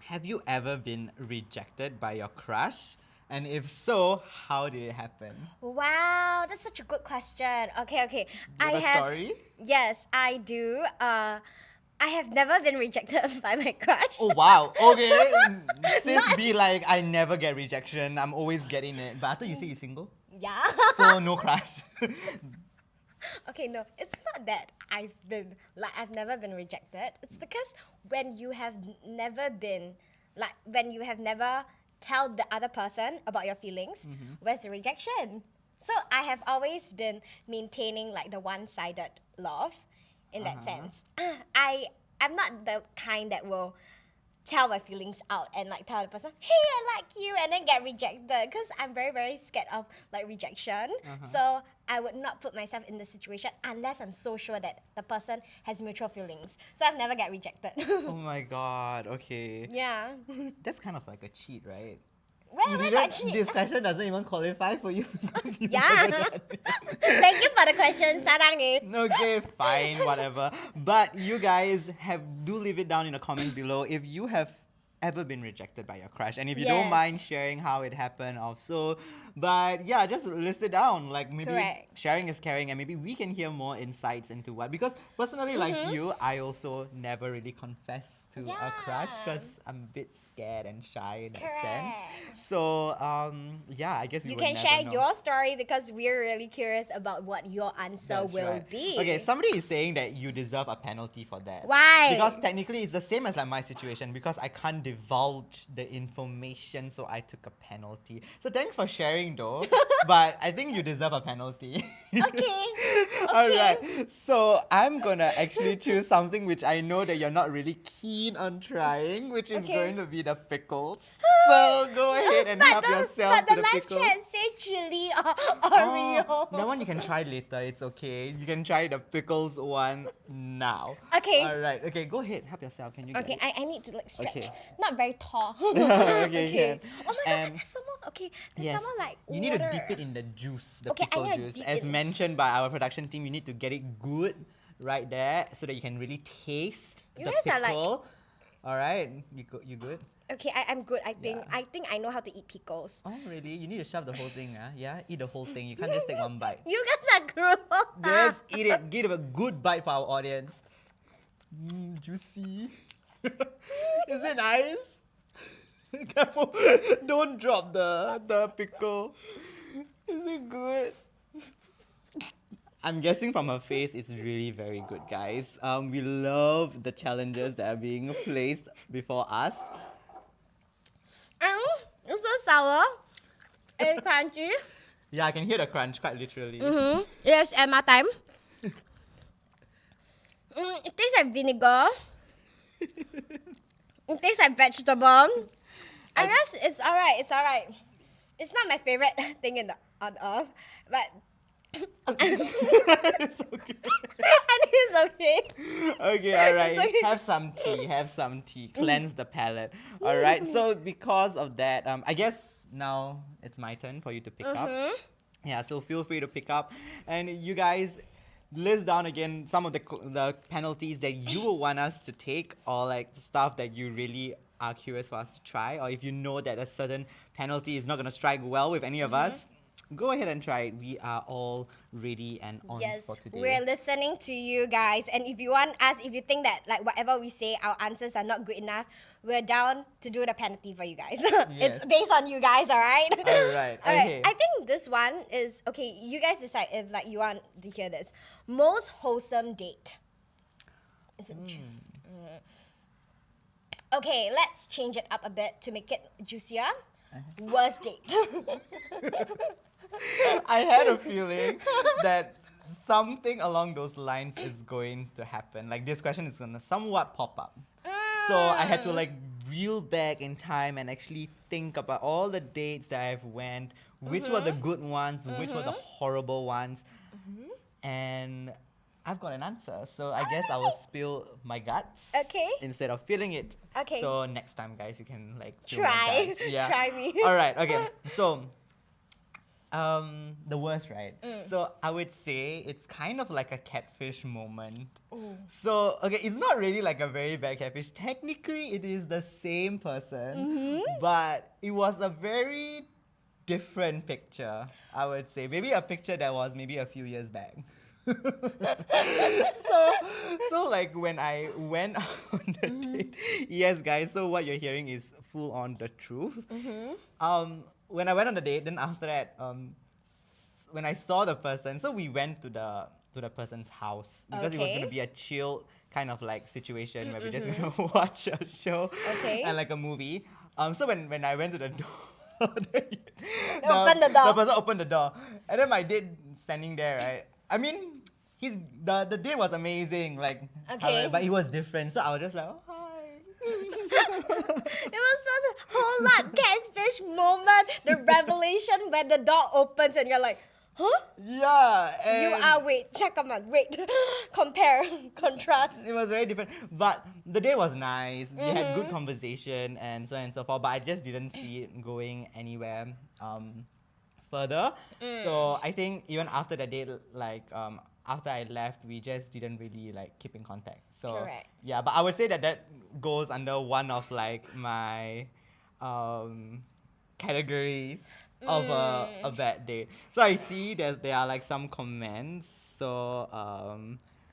have you ever been rejected by your crush? And if so, how did it happen? Wow, that's such a good question. Okay. Do you have a story? Yes, I do. I have never been rejected by my crush. Oh wow, okay. Sis be like, I never get rejection. I'm always getting it. But I thought you say you're single. Yeah. So no crush. Okay, no, it's not that I've never been rejected. It's because when you have never tell the other person about your feelings, where's the rejection? So I have always been maintaining like the one-sided love in that sense. I'm not the kind that will tell my feelings out and like tell the person, hey, I like you, and then get rejected, because I'm very, very scared of like rejection. So I would not put myself in the situation unless I'm so sure that the person has mutual feelings. So I've never get rejected. Oh my god, okay. Yeah. That's kind of like a cheat, right? Where got cheat? This question doesn't even qualify for you. because you Yeah. never done it. Thank you for the question, Sarangi. Okay, fine, whatever. But you guys do leave it down in the comments below if you have ever been rejected by your crush, and if you don't Yes. mind sharing how it happened also. But yeah, just list it down. Like maybe Correct. sharing is caring, and maybe we can hear more insights into what. Because personally, like you, I also never really confess to a crush Yeah. because I'm a bit scared and shy in that Correct. sense. So yeah, I guess we You would can never share know. your story because we're really curious about what your answer That's will right. be. Okay, somebody is saying that you deserve a penalty for that. Why? Because technically it's the same as like my situation because I can't divulge the information, so I took a penalty. So thanks for sharing though. But I think you deserve a penalty. Okay. Alright. So I'm gonna actually choose something which I know that you're not really keen on trying, which is Okay. going to be the pickles. So go ahead and help yourself but to the the live pickles. chat say chili or Oreo. Oh, that one you can try later. It's okay. You can try the pickles one now. Okay. All right. Okay, go ahead. Help yourself. Can you get Okay, it? I need to like stretch. Okay. Not very tall. Okay, can. Oh my god, And- there's some more. Okay, there's Yes. some more like You need to water. dip it in the juice, the Okay, I pickle need to juice. dip As it. mentioned by our production team, you need to get it good right there so that you can really taste You the guys are like- pickle. All right. You good? Okay, I'm good. I think Yeah. I think I know how to eat pickles. Oh, really? You need to shove the whole thing, yeah? Eat the whole thing. You can't just take one bite. You guys are cruel. Just eat it. Give it a good bite for our audience. Juicy. Is it nice? Careful. Don't drop the pickle. Is it good? I'm guessing from her face, it's really very good, guys. We love the challenges that are being placed before us. It's so sour. It's crunchy. Yeah, I can hear the crunch quite literally. Yes, Emma time. It tastes like vinegar. It tastes like vegetable. I guess it's alright. It's alright. It's not my favorite thing on earth, but It's okay. I think it's okay. Okay, alright. okay. Have some tea. Cleanse the palate. Alright, so because of that, I guess now it's my turn for you to pick up. Yeah, so feel free to pick up. And you guys, list down again some of the penalties that you will want us to take, or like stuff that you really are curious for us to try, or if you know that a certain penalty is not going to strike well with any of us, go ahead and try it. We are all ready and on for today. We're listening to you guys, and if you want us, if you think that like whatever we say, our answers are not good enough, we're down to do the penalty for you guys. It's based on you guys, all right? All right. Okay. I think this one is okay. You guys decide if like you want to hear this. Most wholesome date. Is it true? Okay, let's change it up a bit to make it juicier. Worst date. I had a feeling that something along those lines is going to happen. Like this question is gonna somewhat pop up. So I had to like reel back in time and actually think about all the dates that I've went, which were the good ones, which were the horrible ones. And I've got an answer. So I guess I will spill my guts instead of feeling it. Okay. So next time, guys, you can like feel my Try. guts. Yeah. Try me. All right. Okay. So the worst, right? So I would say it's kind of like a catfish moment. So, okay, it's not really like a very bad catfish. Technically, it is the same person, but it was a very different picture, I would say. Maybe a picture that was maybe a few years back. so like when I went on the date, yes, guys, so what you're hearing is full on the truth. When I went on the date, then after that, when I saw the person, so we went to the person's house because it was gonna be a chill kind of like situation where we're just gonna watch a show and like a movie. So when I went to the door, the person opened the door, and then my date standing there, right? I mean, the date was amazing, like, but it was different. So I was just like, oh, hi. It was such a whole lot catfish moment. The revelation when the door opens and you're like, huh? Yeah. You are, compare, contrast. It was very different. But the day was nice. We had good conversation and so on and so forth. But I just didn't see it going anywhere further. So I think even after the date, like after I left, we just didn't really like keep in contact. So correct. Yeah, but I would say that goes under one of like my categories of a bad date. So I see that there are like some comments. So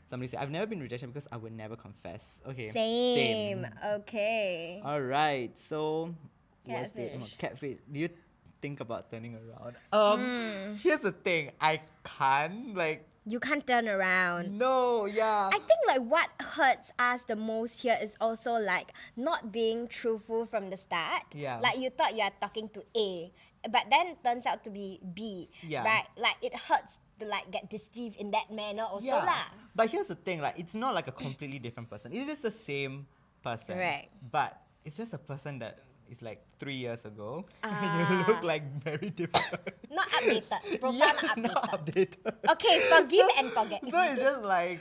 somebody said, I've never been rejected because I would never confess. Okay. Same. Okay. All right. So Catfish. Catfish. Do you think about turning around? Here's the thing. I can't like. You can't turn around. No, yeah. I think like what hurts us the most here is also like not being truthful from the start. Yeah. Like you thought you are talking to A, but then it turns out to be B. Yeah. Right? Like it hurts to like get deceived in that manner also lah. But here's the thing, like it's not like a completely different person. It is the same person. Right. But it's just a person that is like 3 years ago. And you look like very different. Not updated. Profile not updated. Okay, forgive and forget. So it's just like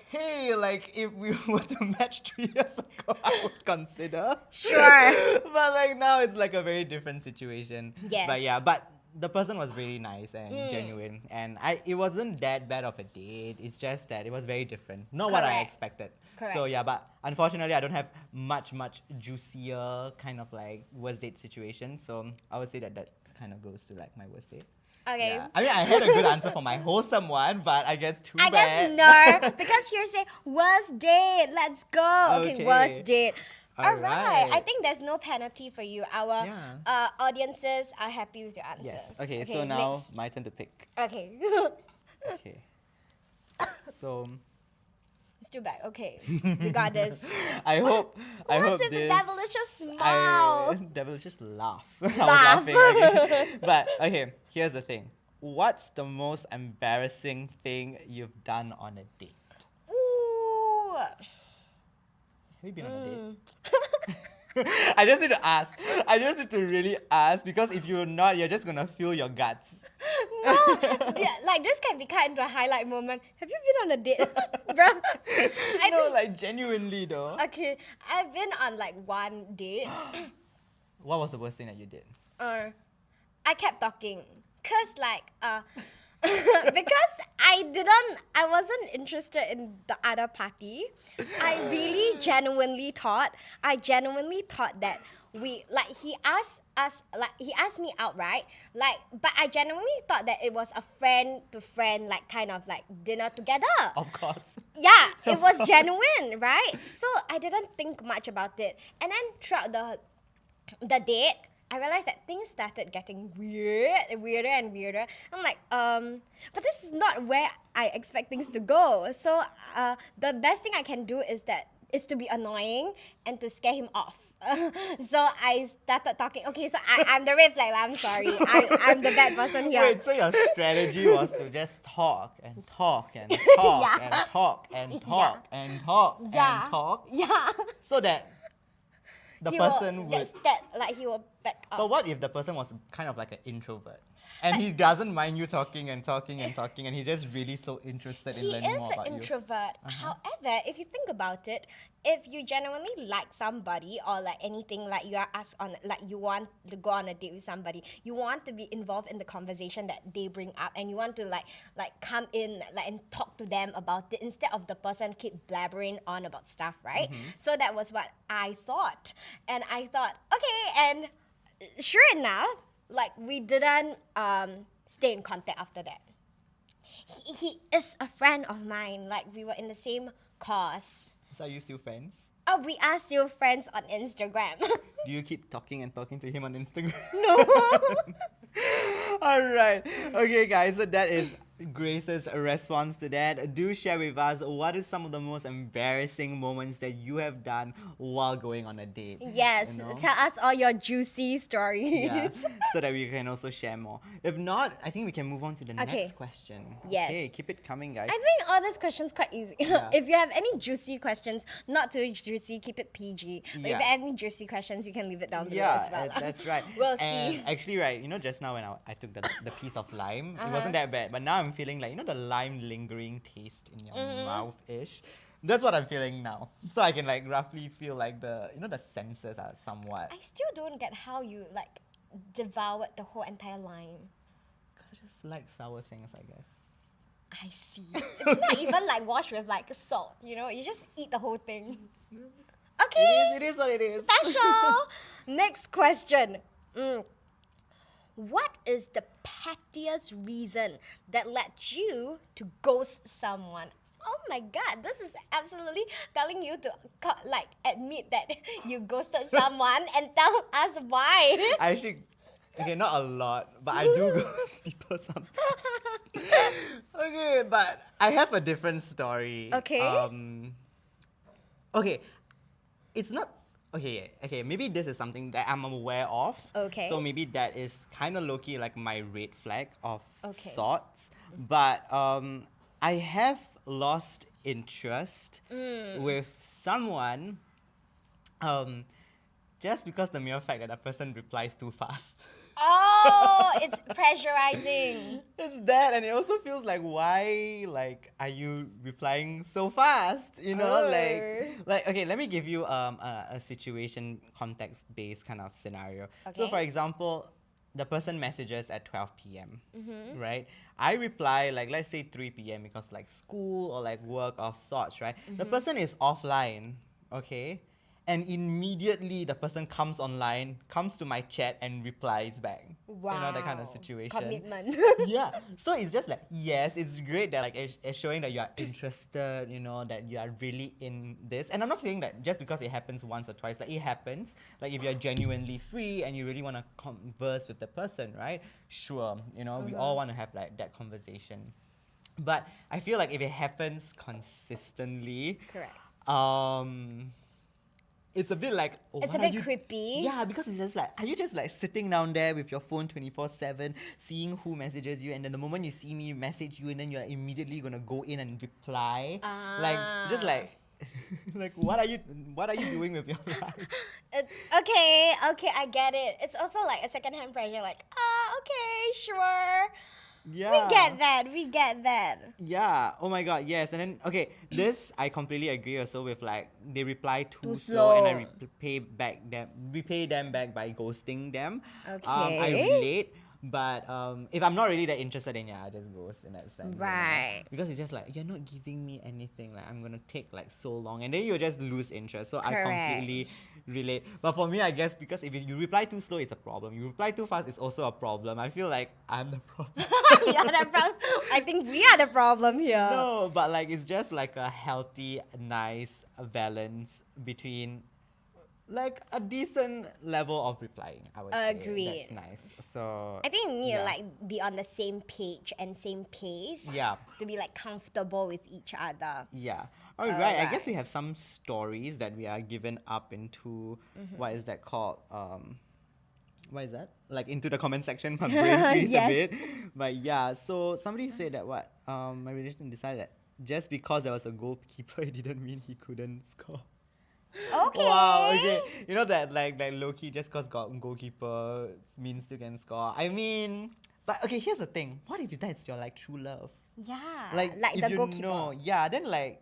hey, like if we were to match 3 years ago, I would consider. Sure. But like now it's like a very different situation. Yes. But yeah, but the person was really nice and genuine, and it wasn't that bad of a date. It's just that it was very different. Not what I Correct. expected. Correct. So yeah, but unfortunately I don't have much juicier kind of like worst date situation. So I would say that kind of goes to like my worst date. Okay. Yeah. I mean, I had a good answer for my wholesome one, but I guess too bad. I guess no, because you're saying worst date. Let's go. Okay, worst date. All right. I think there's no penalty for you. Our audiences are happy with your answers. Yes. Okay, so now my turn to pick. Okay. Okay. So It's too bad. Okay. We got this. I hope What's if the this. devil is just smile? Devil is just laugh. I was laughing. Okay. But okay, here's the thing. What's the most embarrassing thing you've done on a date? Ooh. Have you been on a date? I just need to ask. I just need to really ask, because if you're not, you're just gonna feel your guts. No. Yeah, like this can be cut into a highlight moment. Have you been on a date? Bruh. Like genuinely though. Okay, I've been on like one date. What was the worst thing that you did? I kept talking. Cause like Because I wasn't interested in the other party. I genuinely thought that he asked me out, right? Like, but I genuinely thought that it was a friend to friend, like kind of like dinner together. Of course. Yeah, it was genuine, right? So I didn't think much about it. And then throughout the date, I realized that things started getting weirder and weirder. I'm like, but this is not where I expect things to go. So the best thing I can do is to be annoying and to scare him off. So I started talking. Okay, so I'm the red flag. I'm sorry. I'm the bad person here. Wait, so your strategy was to just talk and talk and talk Yeah. and talk and talk and talk Yeah. and talk, Yeah. so that the He person will, would. he will back up. But what if the person was kind of like an introvert? And he doesn't mind you talking and talking and talking, and he's just really so interested in He learning is more an about you. introvert. However, if you think about it, if you genuinely like somebody or like anything, like you are asked on, like you want to go on a date with somebody, you want to be involved in the conversation that they bring up, and you want to like come in like and talk to them about it instead of the person keep blabbering on about stuff, right? So that was what I thought, and I thought, okay, and sure enough, like we didn't stay in contact after that. He is a friend of mine. Like we were in the same course. So are you still friends? Oh, we are still friends on Instagram. Do you keep talking and talking to him on Instagram? No. All right. Okay, guys. So that is Grace's response to that. Do share with us what is some of the most embarrassing moments that you have done while going on a date. Yes, you know? tell us all your juicy stories. Yeah, so that we can also share more. If not, I think we can move on to the Okay. next question. Yes. Okay, keep it coming, guys. I think all these questions quite easy. Yeah. If you have any juicy questions, not too juicy, keep it PG. But if Yeah. you have any juicy questions, you can leave it down below Yeah, as well. that's right. We'll And see. actually, right, you know, just now when I took the piece of lime, Uh-huh. it wasn't that bad. But now I'm feeling like, you know, the lime lingering taste in your mouth-ish. That's what I'm feeling now. So I can like roughly feel like the senses are somewhat. I still don't get how you like devoured the whole entire lime. Because I just like sour things, I guess. I see. It's not even like washed with like salt, you know? You just eat the whole thing. Okay. It is what it is. Special. Next question. What is the pettiest reason that led you to ghost someone? Oh my god, this is absolutely telling you to like admit that you ghosted someone and tell us why. I actually, okay, not a lot, but I do ghost people sometimes. Okay, but I have a different story. Okay. Okay, it's not. Okay, maybe this is something that I'm aware of. Okay. So maybe that is kind of low-key like my red flag of Okay. sorts. But I have lost interest with someone just because the mere fact that a person replies too fast. Oh, it's pressurizing. It's that, and it also feels like, why, like, are you replying so fast? You know, like okay, let me give you a situation context-based kind of scenario. So, Okay. for example, the person messages at 12 p.m. Right? I reply like, let's say 3 p.m. because like school or like work of sorts, right? The person is offline, okay? And immediately the person comes online, comes to my chat and replies back. Wow. You know, that kind of situation. Commitment. Yeah. So it's just like, yes, it's great that like it's showing that you are interested, you know, that you are really in this. And I'm not saying that just because it happens once or twice, like it happens, like if you're genuinely free and you really want to converse with the person, right? Sure, you know, we all want to have like that conversation. But I feel like if it happens consistently, Correct. it's a bit like, oh, It's what a are bit you- creepy. Yeah, because it's just like, are you just like sitting down there with your phone 24/7, seeing who messages you, and then the moment you see me message you, and then you're immediately gonna go in and reply, like just like, like what are you doing with your life? It's okay, I get it. It's also like a secondhand pressure, like, okay, sure. Yeah. We get that. Yeah. Oh my god. Yes. And then okay, this I completely agree also with like they reply too Too slow, and I slow. repay them back by ghosting them. I Okay. relate. But if I'm not really that interested in, I just ghost in that sense. Right. Because it's just like, you're not giving me anything. Like, I'm gonna take like so long, and then you just lose interest. So I Correct. completely relate. But for me, I guess because if you reply too slow, it's a problem. You reply too fast, it's also a problem. I feel like I'm the problem. You're the problem. I think we are the problem here. No, but like it's just like a healthy, nice balance between like a decent level of replying, I would say. Agreed. That's nice. So I think we need to yeah. like be on the same page and same pace. Yeah. To be like comfortable with each other. Yeah. All right. I guess Alright. we have some stories that we are given up into. What is that called? What is that? Like into the comment section. My brain freeze Yes. a bit. But yeah. So somebody said that my relation decided that just because there was a goalkeeper, it didn't mean he couldn't score. Okay. Wow. Okay. You know that like low-key just cause goalkeeper means you can score. I mean, but okay. Here's the thing. What if that's your like true love? Yeah. Like if the you goalkeeper. know, yeah, then like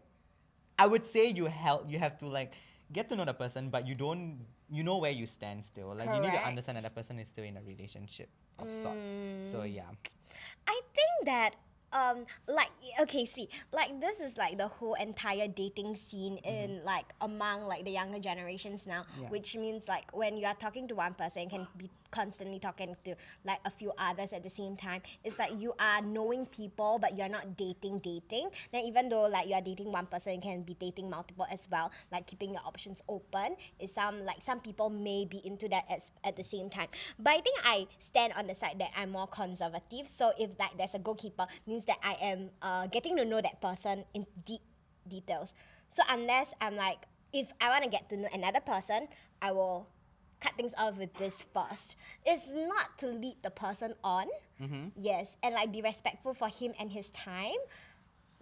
I would say you have to like get to know the person, but you know where you stand still. Like you need to Correct. understand that the person is still in a relationship of sorts. So yeah. I think that like okay, see, like this is like the whole entire dating scene in like among like the younger generations now, Yeah. which means like when you are talking to one person, you can be constantly talking to like a few others at the same time. It's like you are knowing people, but you're not dating. Then even though like you are dating one person, you can be dating multiple as well. Like keeping your options open is some people may be into that at the same time. But I think I stand on the side that I'm more conservative. So if like there's a goalkeeper, means that I am getting to know that person in deep details. So unless I'm like, if I want to get to know another person, I will cut things off with this first. It's not to lead the person on, yes, and like be respectful for him and his time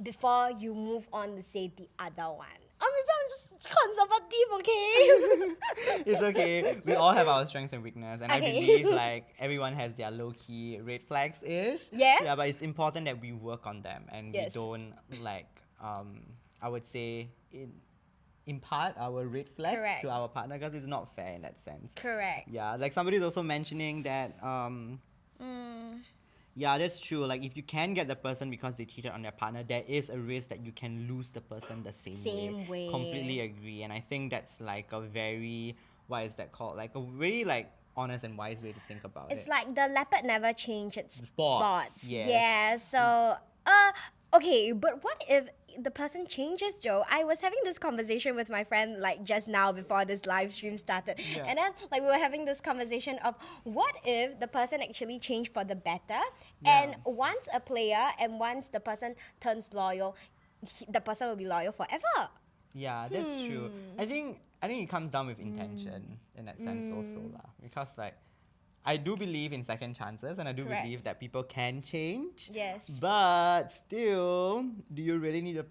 before you move on to say the other one. Or maybe I'm just conservative, okay? It's okay. We all have our strengths and weakness, and I Okay. believe like everyone has their low-key red flags ish. Yeah. Yeah, but it's important that we work on them and Yes. we don't like I would say impart our red flags Correct. to our partner because it's not fair in that sense. Correct. Yeah, like somebody's also mentioning that yeah, that's true. Like if you can get the person because they cheated on their partner, there is a risk that you can lose the person the same way. Completely agree. And I think that's like a very, what is that called? Like a really like honest and wise way to think about It's it. like the leopard never changed its Spots, yes. Yeah, so okay, but what if the person changes, Joe? I was having this conversation with my friend like just now before this live stream started. Yeah. And then like we were having this conversation of what if the person actually changed for the better, Yeah. and once a player and once the person turns loyal, the person will be loyal forever. Yeah, that's true. I think it comes down with intention in that sense also lah. Because like I do believe in second chances, and I do Correct. believe that people can change. Yes. But still, do you really need to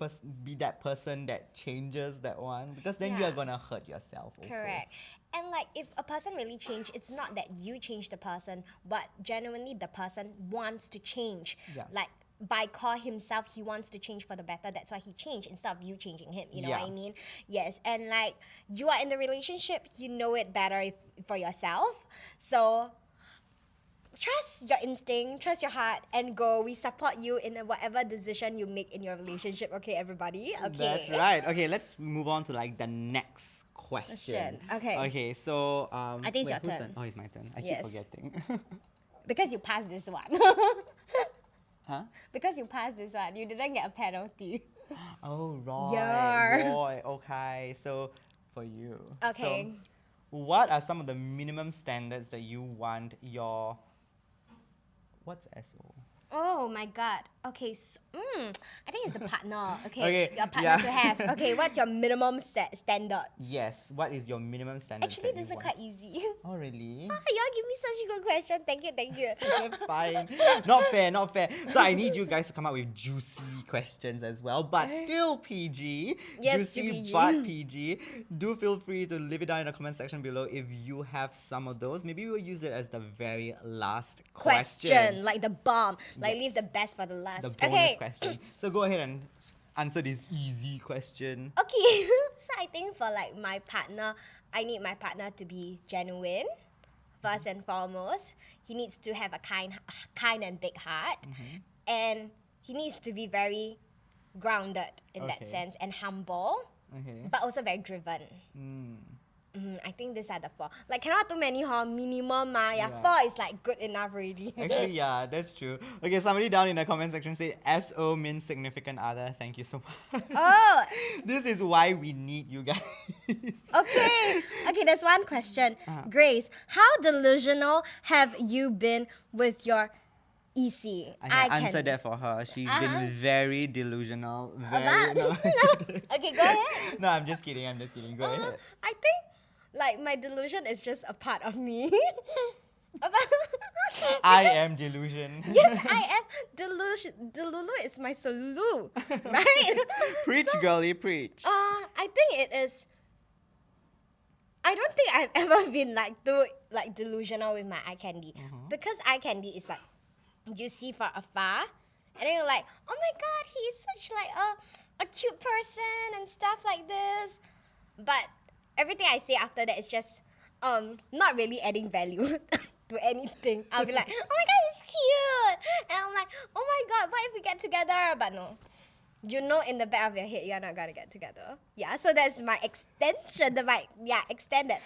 be that person that changes that one? Because then you Yeah. are gonna hurt yourself also. Correct. And like if a person really changed, it's not that you change the person, but genuinely the person wants to change. Yeah. Like by core himself, he wants to change for the better. That's why he changed instead of you changing him. You know what I Yeah. mean? Yes. And like you are in the relationship, you know it better for yourself. So trust your instinct, trust your heart, and go. We support you in whatever decision you make in your relationship. Okay, everybody? Okay. That's right. Okay, let's move on to like the next question. Okay. Okay, so I think it's your whose turn. Oh, it's my turn. I Yes. keep forgetting. Because you passed this one. Huh? Because you passed this one, you didn't get a penalty. Oh, right. Yar. Right. Okay, so for you. Okay. So, what are some of the minimum standards that you want your... What's SO? Oh my god. Okay, so, I think it's the partner. Okay, Okay, your partner yeah. to have. Okay, what's your minimum standard? Yes, what is your minimum standards Actually, that you this is want? quite easy. Oh, really? Y'all give me such a good question. Thank you. That's fine. Not fair. So I need you guys to come up with juicy questions as well, but still PG. Yes, still juicy PG. but PG. Do feel free to leave it down in the comment section below if you have some of those. Maybe we'll use it as the very last question. Like the bomb. Like Yes. leave the best for the last. The bonus Okay. question. So go ahead and answer this easy question. Okay, so I think for like my partner, I need my partner to be genuine, first and foremost. He needs to have a kind and big heart. And he needs to be very grounded in that Okay. sense and humble, Okay. but also very driven. I think these are the 4. Like, cannot too many, minimum, yeah, Yeah. 4 is like good enough already. Actually, yeah, that's true. Okay, somebody down in the comment section say SO means significant other. Thank you so much. Oh, This is why we need you guys. okay. Okay, there's one question. Grace, how delusional have you been with your EC? I can can answer that for her. She's Uh-huh. been very delusional. Very About? no. Okay, go ahead. No, I'm just kidding. Go ahead. I think, like, my delusion is just a part of me. About- I am delusion. Yes, I am delusion. Delulu is my solu, right? Preach, girly, preach. I think it is. I don't think I've ever been like too like delusional with my eye candy, because eye candy is like you see from afar, and then you're like, oh my god, he's such like a cute person and stuff like this. But everything I say after that is just not really adding value to anything. I'll be like, oh my god, he's cute, and I'm like, oh my god, what if we get together? But no. You know in the back of your head you're not gonna get together. Yeah, so that's my extension. Extended.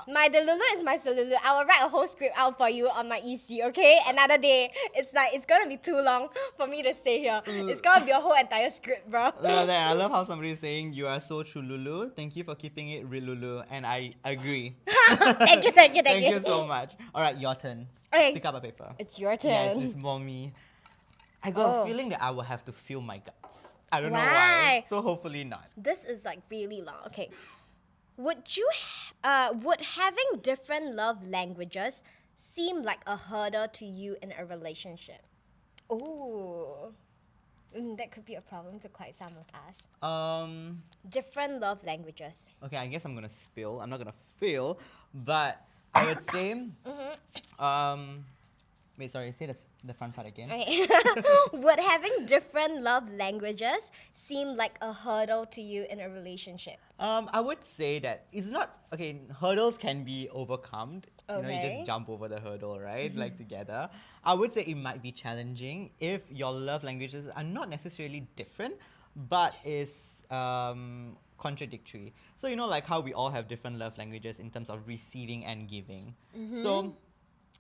My Delulu is my Solulu. I will write a whole script out for you on my EC, okay? Another day. It's gonna be too long for me to stay here. It's gonna be a whole entire script, bro. I love how somebody is saying you are so true, Lulu. Thank you for keeping it real, Lulu, and I agree. Thank you. Thank you so much. All right, your turn. Okay. Pick up a paper. It's your Yes, turn. it's more me. I got a Oh. feeling that I will have to feel my guts. I don't know Why? why. So hopefully not. This is like really long. Okay. Would having different love languages seem like a hurdle to you in a relationship? Ooh. That could be a problem to quite some of us. Different love languages. Okay, I guess I'm gonna spill. I'm not gonna feel, but I would say, wait, sorry, say the front part again. Okay. Would having different love languages seem like a hurdle to you in a relationship? I would say that it's not, okay, hurdles can be overcome. You know, you Okay. just jump over the hurdle, right? Like together. I would say it might be challenging if your love languages are not necessarily different, but is contradictory. So, you know, like how we all have different love languages in terms of receiving and giving. So,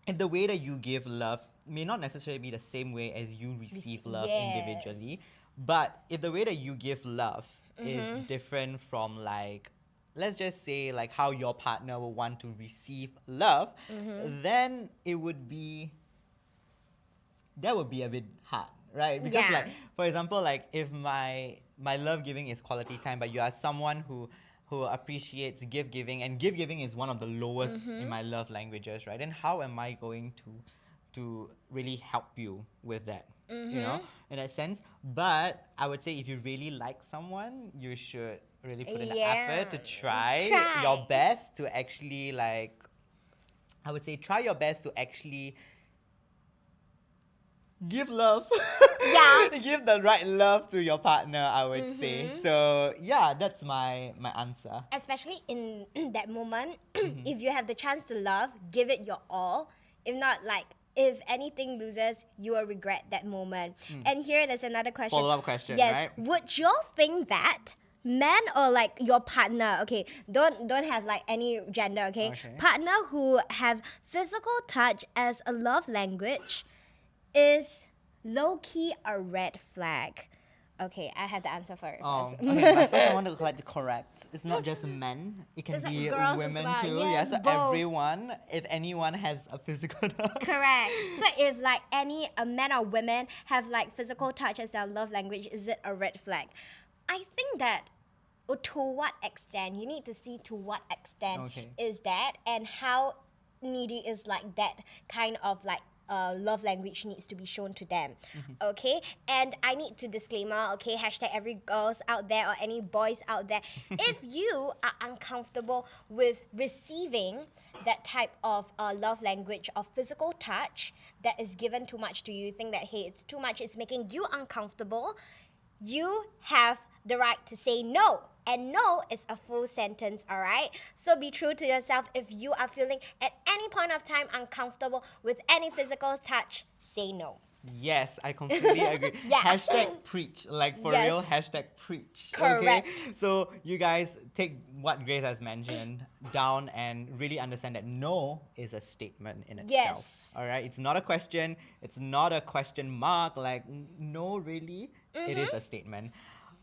if the way that you give love may not necessarily be the same way as you receive love individually, but if the way that you give love is different from, like, let's just say like how your partner will want to receive love, then it would be, that would be a bit hard, right? Because Yeah. like, for example, like if my love giving is quality time, but you are someone who appreciates gift giving, and gift giving is one of the lowest in my love languages, right? Then how am I going to really help you with that? You know, in that sense. But I would say if you really like someone, you should really put in the effort to try your best to actually, like, I would say try your best to actually give love. Yeah. Give the right love to your partner, I would say. So yeah, that's my answer. Especially in that moment, if you have the chance to love, give it your all. If not, like, if anything loses, you will regret that moment. And here there's another question. Follow-up question, yes. right? Would you all think that man or like your partner, okay, don't have like any gender, okay? Okay. Partner who have physical touch as a love language is low-key a red flag? Okay, I have the answer for it Oh, first. okay. But first I want to like to correct. It's not just men. It can It's like be girls as women well. too. Yes, Yeah, so both. everyone, if anyone has a physical touch. Correct. So if like a man or women have like physical touch as their love language, is it a red flag? I think that to what extent, you need to see to what extent Okay. is that, and how needy is like that kind of like love language needs to be shown to them. Okay, and I need to disclaimer, okay, hashtag every girls out there or any boys out there, if you are uncomfortable with receiving that type of love language of physical touch that is given too much to you, think that hey, it's too much, it's making you uncomfortable, you have the right to say no. and no is a full sentence, alright? So be true to yourself. If you are feeling at any point of time uncomfortable with any physical touch, say no. Yes, I completely agree. Yeah. Hashtag preach, like for Yes. real, hashtag preach. Correct. Okay? So you guys take what Grace has mentioned down and really understand that no is a statement in itself. Yes. All right? It's not a question. It's not a question mark. Like, no, really? It is a statement.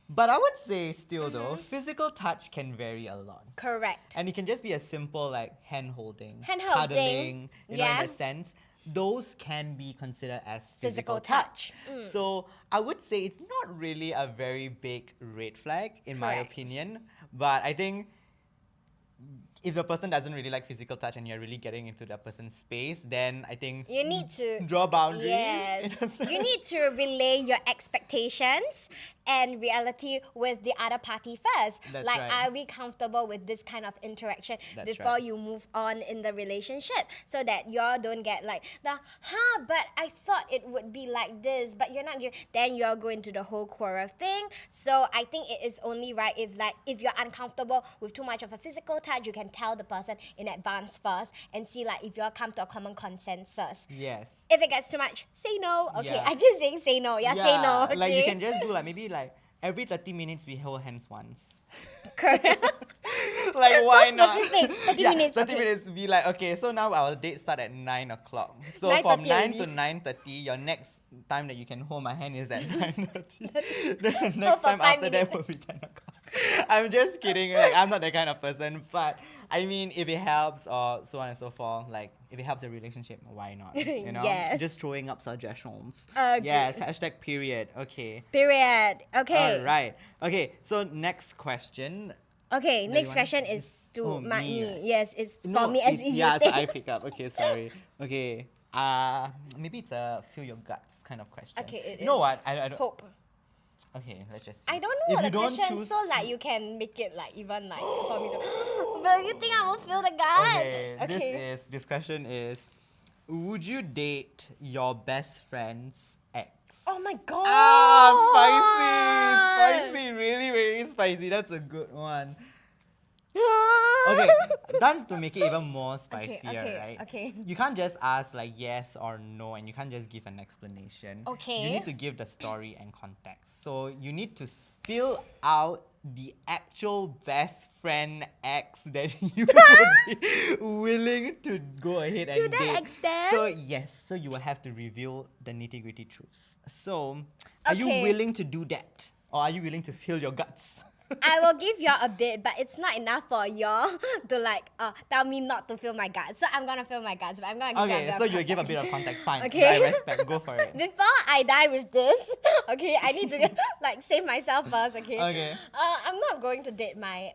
But I would say still though, physical touch can vary a lot. Correct. And it can just be a simple like hand-holding, Hand-holding. cuddling, you know, Yeah. in that sense. Those can be considered as Physical physical touch. touch. So I would say it's not really a very big red flag in my Correct. opinion. But I think if the person doesn't really like physical touch and you're really getting into that person's space, then I think You need to draw boundaries. Yes. in a sense. You need to relay your expectations and reality with the other party first. That's like, right. are we comfortable with this kind of interaction That's before right. you move on in the relationship? So that y'all don't get like but I thought it would be like this, but you're not giving. Then you're going to the whole quarrel thing. So I think it is only right if you're uncomfortable with too much of a physical touch, you can tell the person in advance first and see like if y'all come to a common consensus. Yes. If it gets too much, say no. Okay, Yeah. I keep saying say no. Yeah, say no. Okay. Like you can just do like maybe like every 30 minutes we hold hands once. Correct. Like why not? specific. 30 yeah, minutes, 30 okay. minutes be like, okay, so now our date start at 9 o'clock. So 9:30 from 9 already. to 9:30, your next time that you can hold my hand is at 9:30. Then the next for time 5 after that minutes. will be 10 o'clock. I'm just kidding. Like I'm not that kind of person, but I mean, if it helps or so on and so forth, like if it helps a relationship, why not? You know, Yes. just throwing up suggestions. Okay. Yes. Hashtag period. Okay. Period. Okay. All right. Okay. So next question. Okay, No, next you question wanna- is to Oh, me. me. Yes, it's for me as it's- you yeah, think. so I pick up. Okay, sorry. Okay. Maybe it's a feel your guts kind of question. Okay, it You know is. what? I don't. Hope. Okay, let's just. I see. don't If know what you the don't question, choose- so like you can make it like even like for me to. But you think I will feel the guts? Okay. This question is: would you date your best friend's ex? Oh my god. Spicy, really, really spicy. That's a good one. Okay, done to make it even more spicier, okay, right? okay. You can't just ask like yes or no, and you can't just give an explanation. Okay. You need to give the story and context. So you need to spill out the actual best friend ex that you would be willing to go ahead and To that date. extent? So yes, so you will have to reveal the nitty-gritty truths. So, are you Okay. willing to do that, or are you willing to feel your guts? I will give y'all a bit, but it's not enough for y'all to like tell me not to feel my guts. So I'm gonna feel my guts, but I'm gonna give y'all a Okay, bit so of you give a context. bit of context. Fine. Okay. I respect. Go for it. Before I die with this, okay, I need to like save myself first, okay? Okay. I'm not going to date my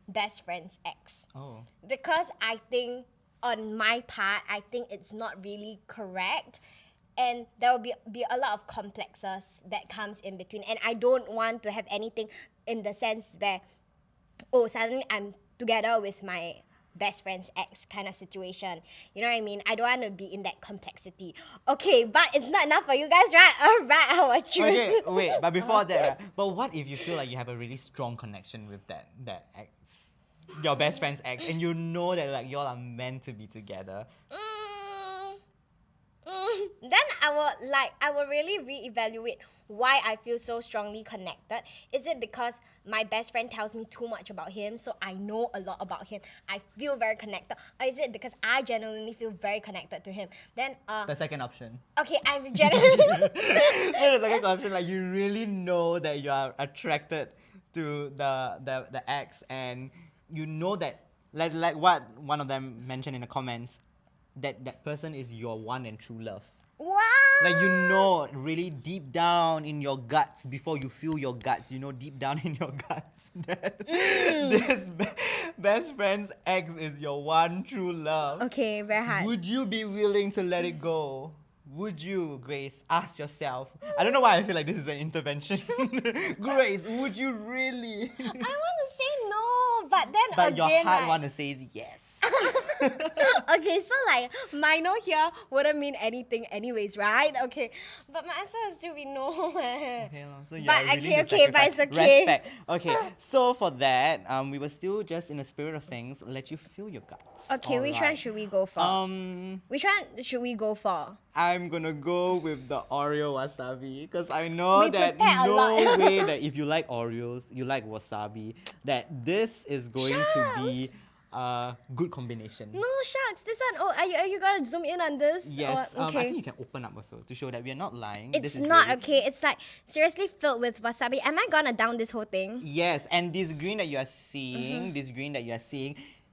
best friend's ex Oh. because I think on my part, I think it's not really correct. And there will be a lot of complexes that comes in between. And I don't want to have anything in the sense where, oh, suddenly I'm together with my best friend's ex kind of situation. You know what I mean? I don't want to be in that complexity. Okay, but it's not enough for you guys, right? Alright, I will choose. Okay, wait, but before that, right, but what if you feel like you have a really strong connection with that ex? Your best friend's ex, and you know that like y'all are meant to be together. Then I will really reevaluate why I feel so strongly connected. Is it because my best friend tells me too much about him, so I know a lot about him, I feel very connected? Or is it because I genuinely feel very connected to him? Then The second option. okay, I genuinely So the second option, like you really know that you are attracted to the ex, and you know that like what one of them mentioned in the comments, that person is your one and true love. wow. Like you know really deep down in your guts, before you feel your guts, you know deep down in your guts that this best friend's ex is your one true love. Okay, very hard. Would you be willing to let it go? Would you, Grace? Ask yourself. I don't know why I feel like this is an intervention. Grace, would you really? I want to say no, but then But again, your heart right, want to say yes. Okay, so like minor here wouldn't mean anything anyways, right? Okay, but my answer will still be no. Okay, so you But are willing okay, to okay, but sacrifice it's okay. respect. Okay, so for that, we will still just in the spirit of things let you feel your guts. Okay, which one Alright. should we go for? Which one should we go for? I'm gonna go with the Oreo wasabi because I know We that prepare a no lot. way that if you like Oreos, you like wasabi, that this is going to be a good combination. No shucks, this one. Oh, are you gonna zoom in on this? Yes, Or, okay. I think you can open up also to show that we are not lying. It's This is not really- okay. It's like seriously filled with wasabi. Am I gonna down this whole thing? Yes, and this green that you are seeing,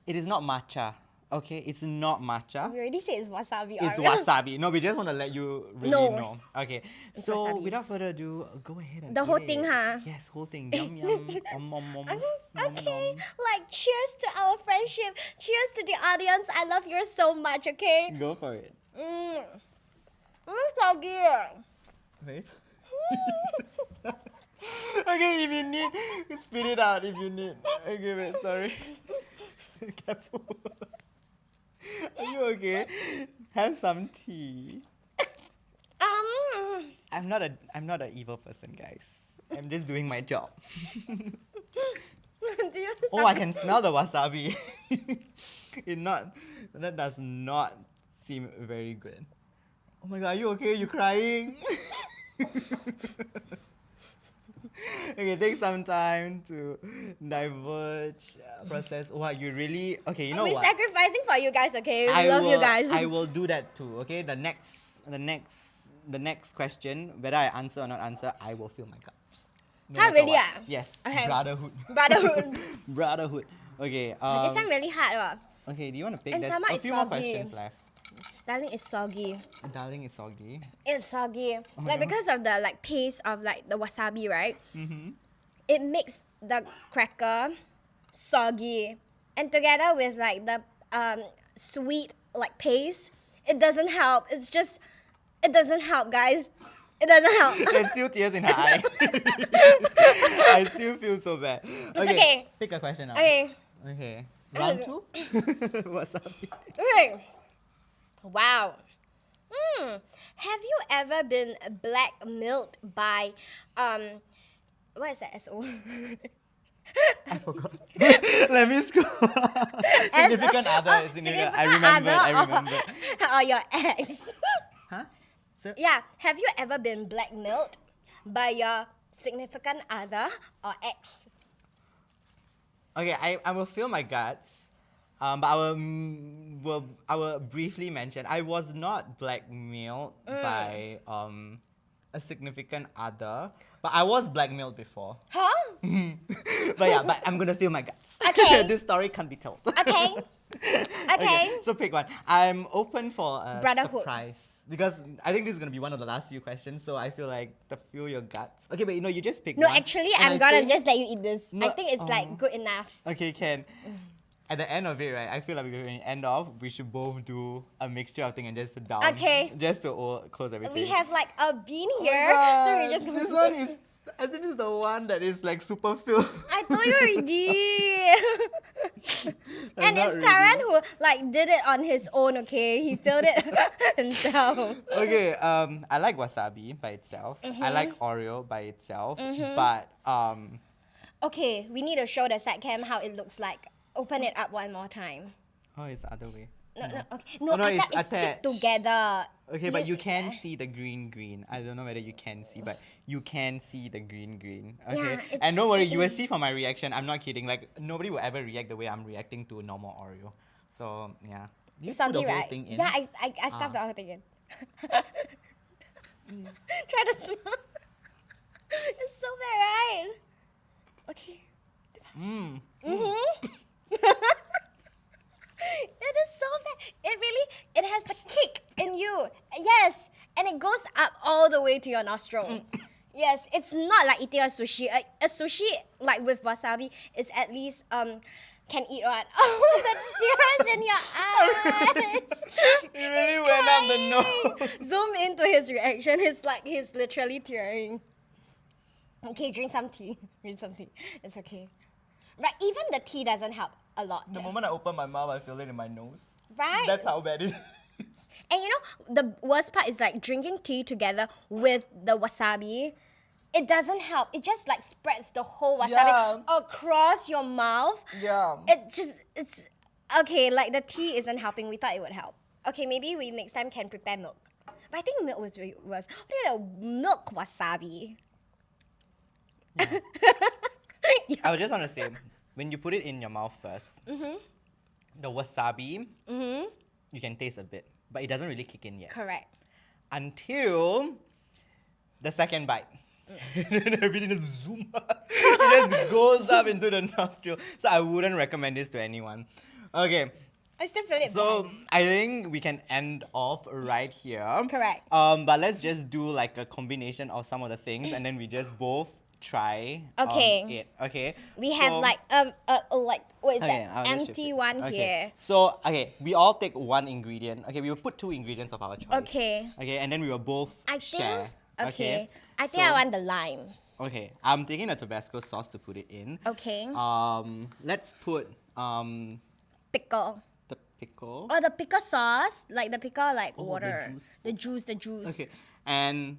it is not matcha. Okay, it's not matcha. We already said it's wasabi. It's Ariel. wasabi. No, we just want to let you really No. know. Okay, It's so wasabi. without further ado, go ahead and The eat whole it. thing, huh? Yes, whole thing. Yum yum. Om om om. Nom, Okay, nom. like cheers to our friendship. Cheers to the audience. I love you so much. Okay. Go for it. Soggy. Wait. Okay, if you need, spit it out if you need. Okay, wait, sorry. Careful. Are you okay? Have some tea. I'm not an evil person, guys. I'm just doing my job. Do you Oh, I can smell the wasabi. That does not seem very good. Oh my god, are you okay? You crying? Okay, take some time to diverge, process. Wow, you really okay? You know We're what? sacrificing for you guys. Okay, we love you guys. I will do that too. Okay, the next question, whether I answer or not answer, I will feel my guts. No Huh, matter really what. ah? Yes. Okay. Brotherhood. Brotherhood. Brotherhood. Okay. This one really hard. Okay. Do you want to pick? And There's some a is few more soggy. questions left. Darling, it's soggy. Darling, it's soggy. It's soggy. Oh Like no. because of the like paste of like the wasabi, right? Mm-hmm. It makes the cracker soggy, and together with like the sweet like paste, it doesn't help. It doesn't help, guys. It doesn't help. There's still tears in her eye. I still feel so bad. okay. Pick a question now. Okay. Okay. Round 2? Wasabi. Okay. Wow. Have you ever been blackmailed by what is that? SO? I forgot. Let me scroll. Significant other. Significant. I remember. Or your ex. Huh? So, Yeah. Have you ever been blackmailed by your significant other or ex? okay, I will feel my guts. But I will briefly mention I was not blackmailed by a significant other, but I was blackmailed before. Huh? But I'm gonna feel my guts. Okay. This story can't be told. Okay. Okay. So pick one. I'm open for a Brotherhood. surprise because I think this is gonna be one of the last few questions. So I feel like to feel your guts. Okay, but you just pick No, one. actually, and I'm I gonna think- just let you eat this. I No, think it's like good enough. Okay, Ken. At the end of it, right, I feel like we're going to end off. We should both do a mixture of things and just down. Okay. Just to close everything. We have like a bean Oh my here, so God, we just. This one is. I think this is the one that is like super filled. I told you already. I'm And not it's Taran ready. who like did it on his own. Okay, he filled it himself. Okay. I like wasabi by itself. I like Oreo by itself. But Okay, we need to show the side cam how it looks like. Open it up one more time. oh, it's the other way. No, okay. No, Oh, no, I it's thought it's stick attached. together. Okay, but you can see the green. I don't know whether you can see, but you can see the green. Okay, Yeah, and don't worry, you will it's- see from my reaction. I'm not kidding. Like nobody will ever react the way I'm reacting to a normal Oreo. So yeah, you It's put the soggy, whole right? thing in. Yeah, I stuffed the whole thing in. Try to smell. It's so bad, right? Okay. Mm. It is so bad. It has the kick in you. Yes. And it goes up all the way to your nostril. Yes, it's not like eating a sushi. A sushi, like with wasabi, is at least can eat one. Oh, the tears in your eyes. It really went up the nose. Zoom into his reaction. He's literally tearing. Okay, drink some tea. Drink some tea. It's okay. Right, even the tea doesn't help. a lot. The moment I open my mouth, I feel it in my nose. Right? That's how bad it is. And you know, the worst part is like drinking tea together with the wasabi. It doesn't help. It just like spreads the whole wasabi across your mouth. Yeah. It's okay, like the tea isn't helping. We thought it would help. Okay, maybe we next time can prepare milk. But I think milk was really worse. What is the milk wasabi? I just want to say, when you put it in your mouth first, the wasabi, you can taste a bit, but it doesn't really kick in yet. Correct. Until the second bite. And everything just zoom up. It just goes up into the nostril. So I wouldn't recommend this to anyone. Okay. I still feel it. So bad. I think we can end off right here. Correct. But let's just do like a combination of some of the things, and then we just both try it. Okay. We have like what is that? I'll just shift Empty it. one Okay. here. So we all take one ingredient. Okay, we will put 2 ingredients of our choice. Okay. Okay, and then we will both share. Okay. I think I want the lime. Okay, I'm taking the Tabasco sauce to put it in. Okay. Let's put Pickle. the pickle. Oh, the pickle sauce, like the pickle, like Oh, the water. juice. The juice. Okay, and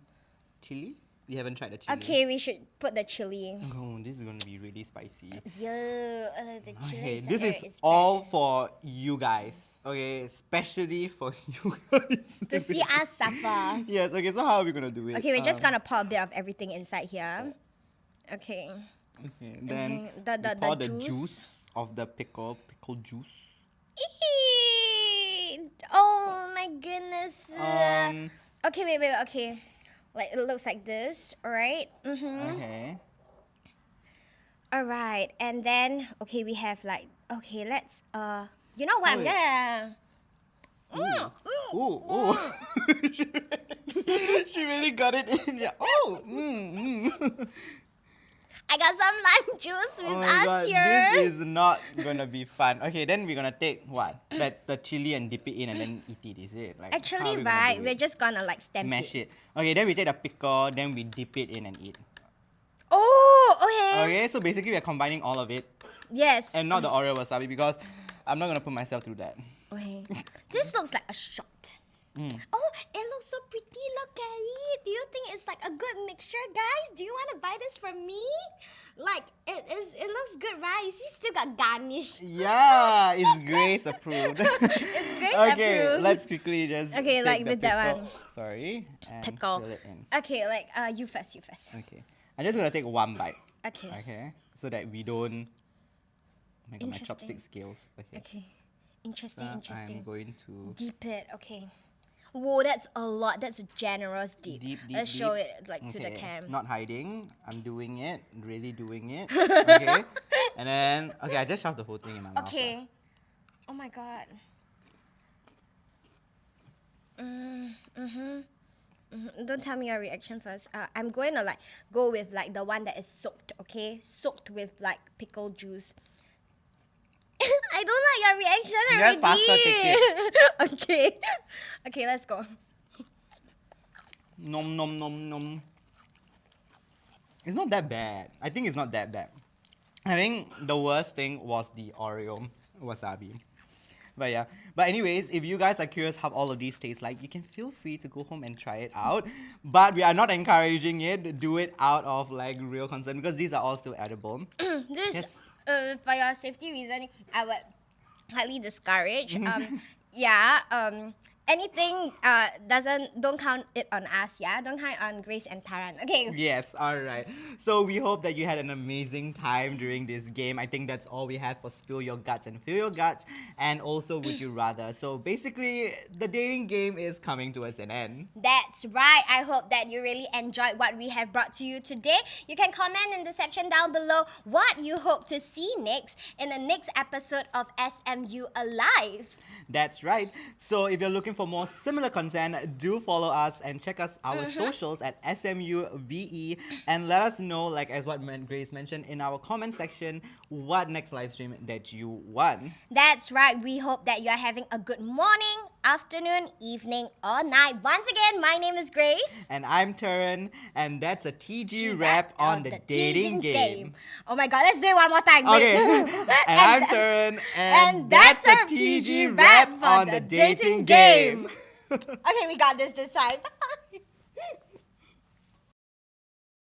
chili. We haven't tried the chili. Okay, we should put the chili. Oh, this is gonna be really spicy. Yeah, the chili. Okay, this is all for you guys. Okay, especially for you guys. to see us suffer. Yes. Okay. So how are we gonna do it? Okay, we're just gonna pour a bit of everything inside here. Okay. Okay. Then The we pour the juice. juice of the pickle juice. Eee! Oh my goodness. Okay, wait. Okay, like it looks like this. All right. Okay. All right, and then okay, we have like let's you know what? I'm gonna. Ooh. She really got it in. Yeah. Oh. I got some lime juice with Oh my us god, here. this is not gonna be fun. Okay, then we're gonna take what? The chili and dip it in and then eat it, is it? Like, how are Actually, we gonna right, do we're it? just gonna like stamp Mash it. it. Okay, then we take the pickle, then we dip it in and eat. Oh, okay. Okay, so basically we're combining all of it Yes. and not the Oreo wasabi because I'm not gonna put myself through that. Okay. This looks like a shot. Oh, it looks so pretty. Look at it. Do you think it's like a good mixture, guys? Do you want to buy this from me? Like, it looks good, right? You see, still got garnish. Yeah, it's Grace approved. It's Grace Okay, approved. let's quickly just Okay, take like the with that pickle. one. Sorry, and Pickle. fill it in. Okay, like, you first. Okay, I'm just gonna take one bite. Okay. Okay, so that we don't. Oh my god, my Interesting. chopstick skills. Okay. Okay. Interesting. I'm going to Deep it, okay. Whoa, that's a lot. That's a generous deep. deep. Let's show it like to the Okay, cam. Not hiding. I'm doing it. Really doing it. Okay. And then I just shoved the whole thing in my mouth. Okay. Oh my god. Don't tell me your reaction first. I'm going to like go with like the one that is soaked. Okay, soaked with like pickle juice. I don't like your reaction already. Yes, faster, take Okay. Okay, let's go. Nom nom nom nom. It's not that bad. I think it's not that bad. I think the worst thing was the Oreo wasabi. But yeah. But anyways, if you guys are curious how all of these taste like, you can feel free to go home and try it out. But we are not encouraging it. Do it out of like real concern because these are all still edible. This, Yes. for your safety reason, I would highly discourage. Anything don't count it on us, yeah? Don't count on Grace and Taran. Okay. Yes, alright. So we hope that you had an amazing time during this game. I think that's all we had for Spill Your Guts and Fill Your Guts and also Would You Rather. So basically, the dating game is coming towards an end. That's right. I hope that you really enjoyed what we have brought to you today. You can comment in the section down below what you hope to see next in the next episode of SMUAlive. That's right. So if you're looking for more similar content, do follow us and check us our socials at SMUBE and let us know, like as what Grace mentioned in our comment section, what next live stream that you want. That's right. We hope that you are having a good morning, afternoon, evening, or night. Once again, my name is Grace. And I'm Taran, and that's a TG wrap on the dating game. Oh my god, let's do it one more time. Okay, and I'm Taran, and that's a TG wrap on the dating game. Okay, we got this time.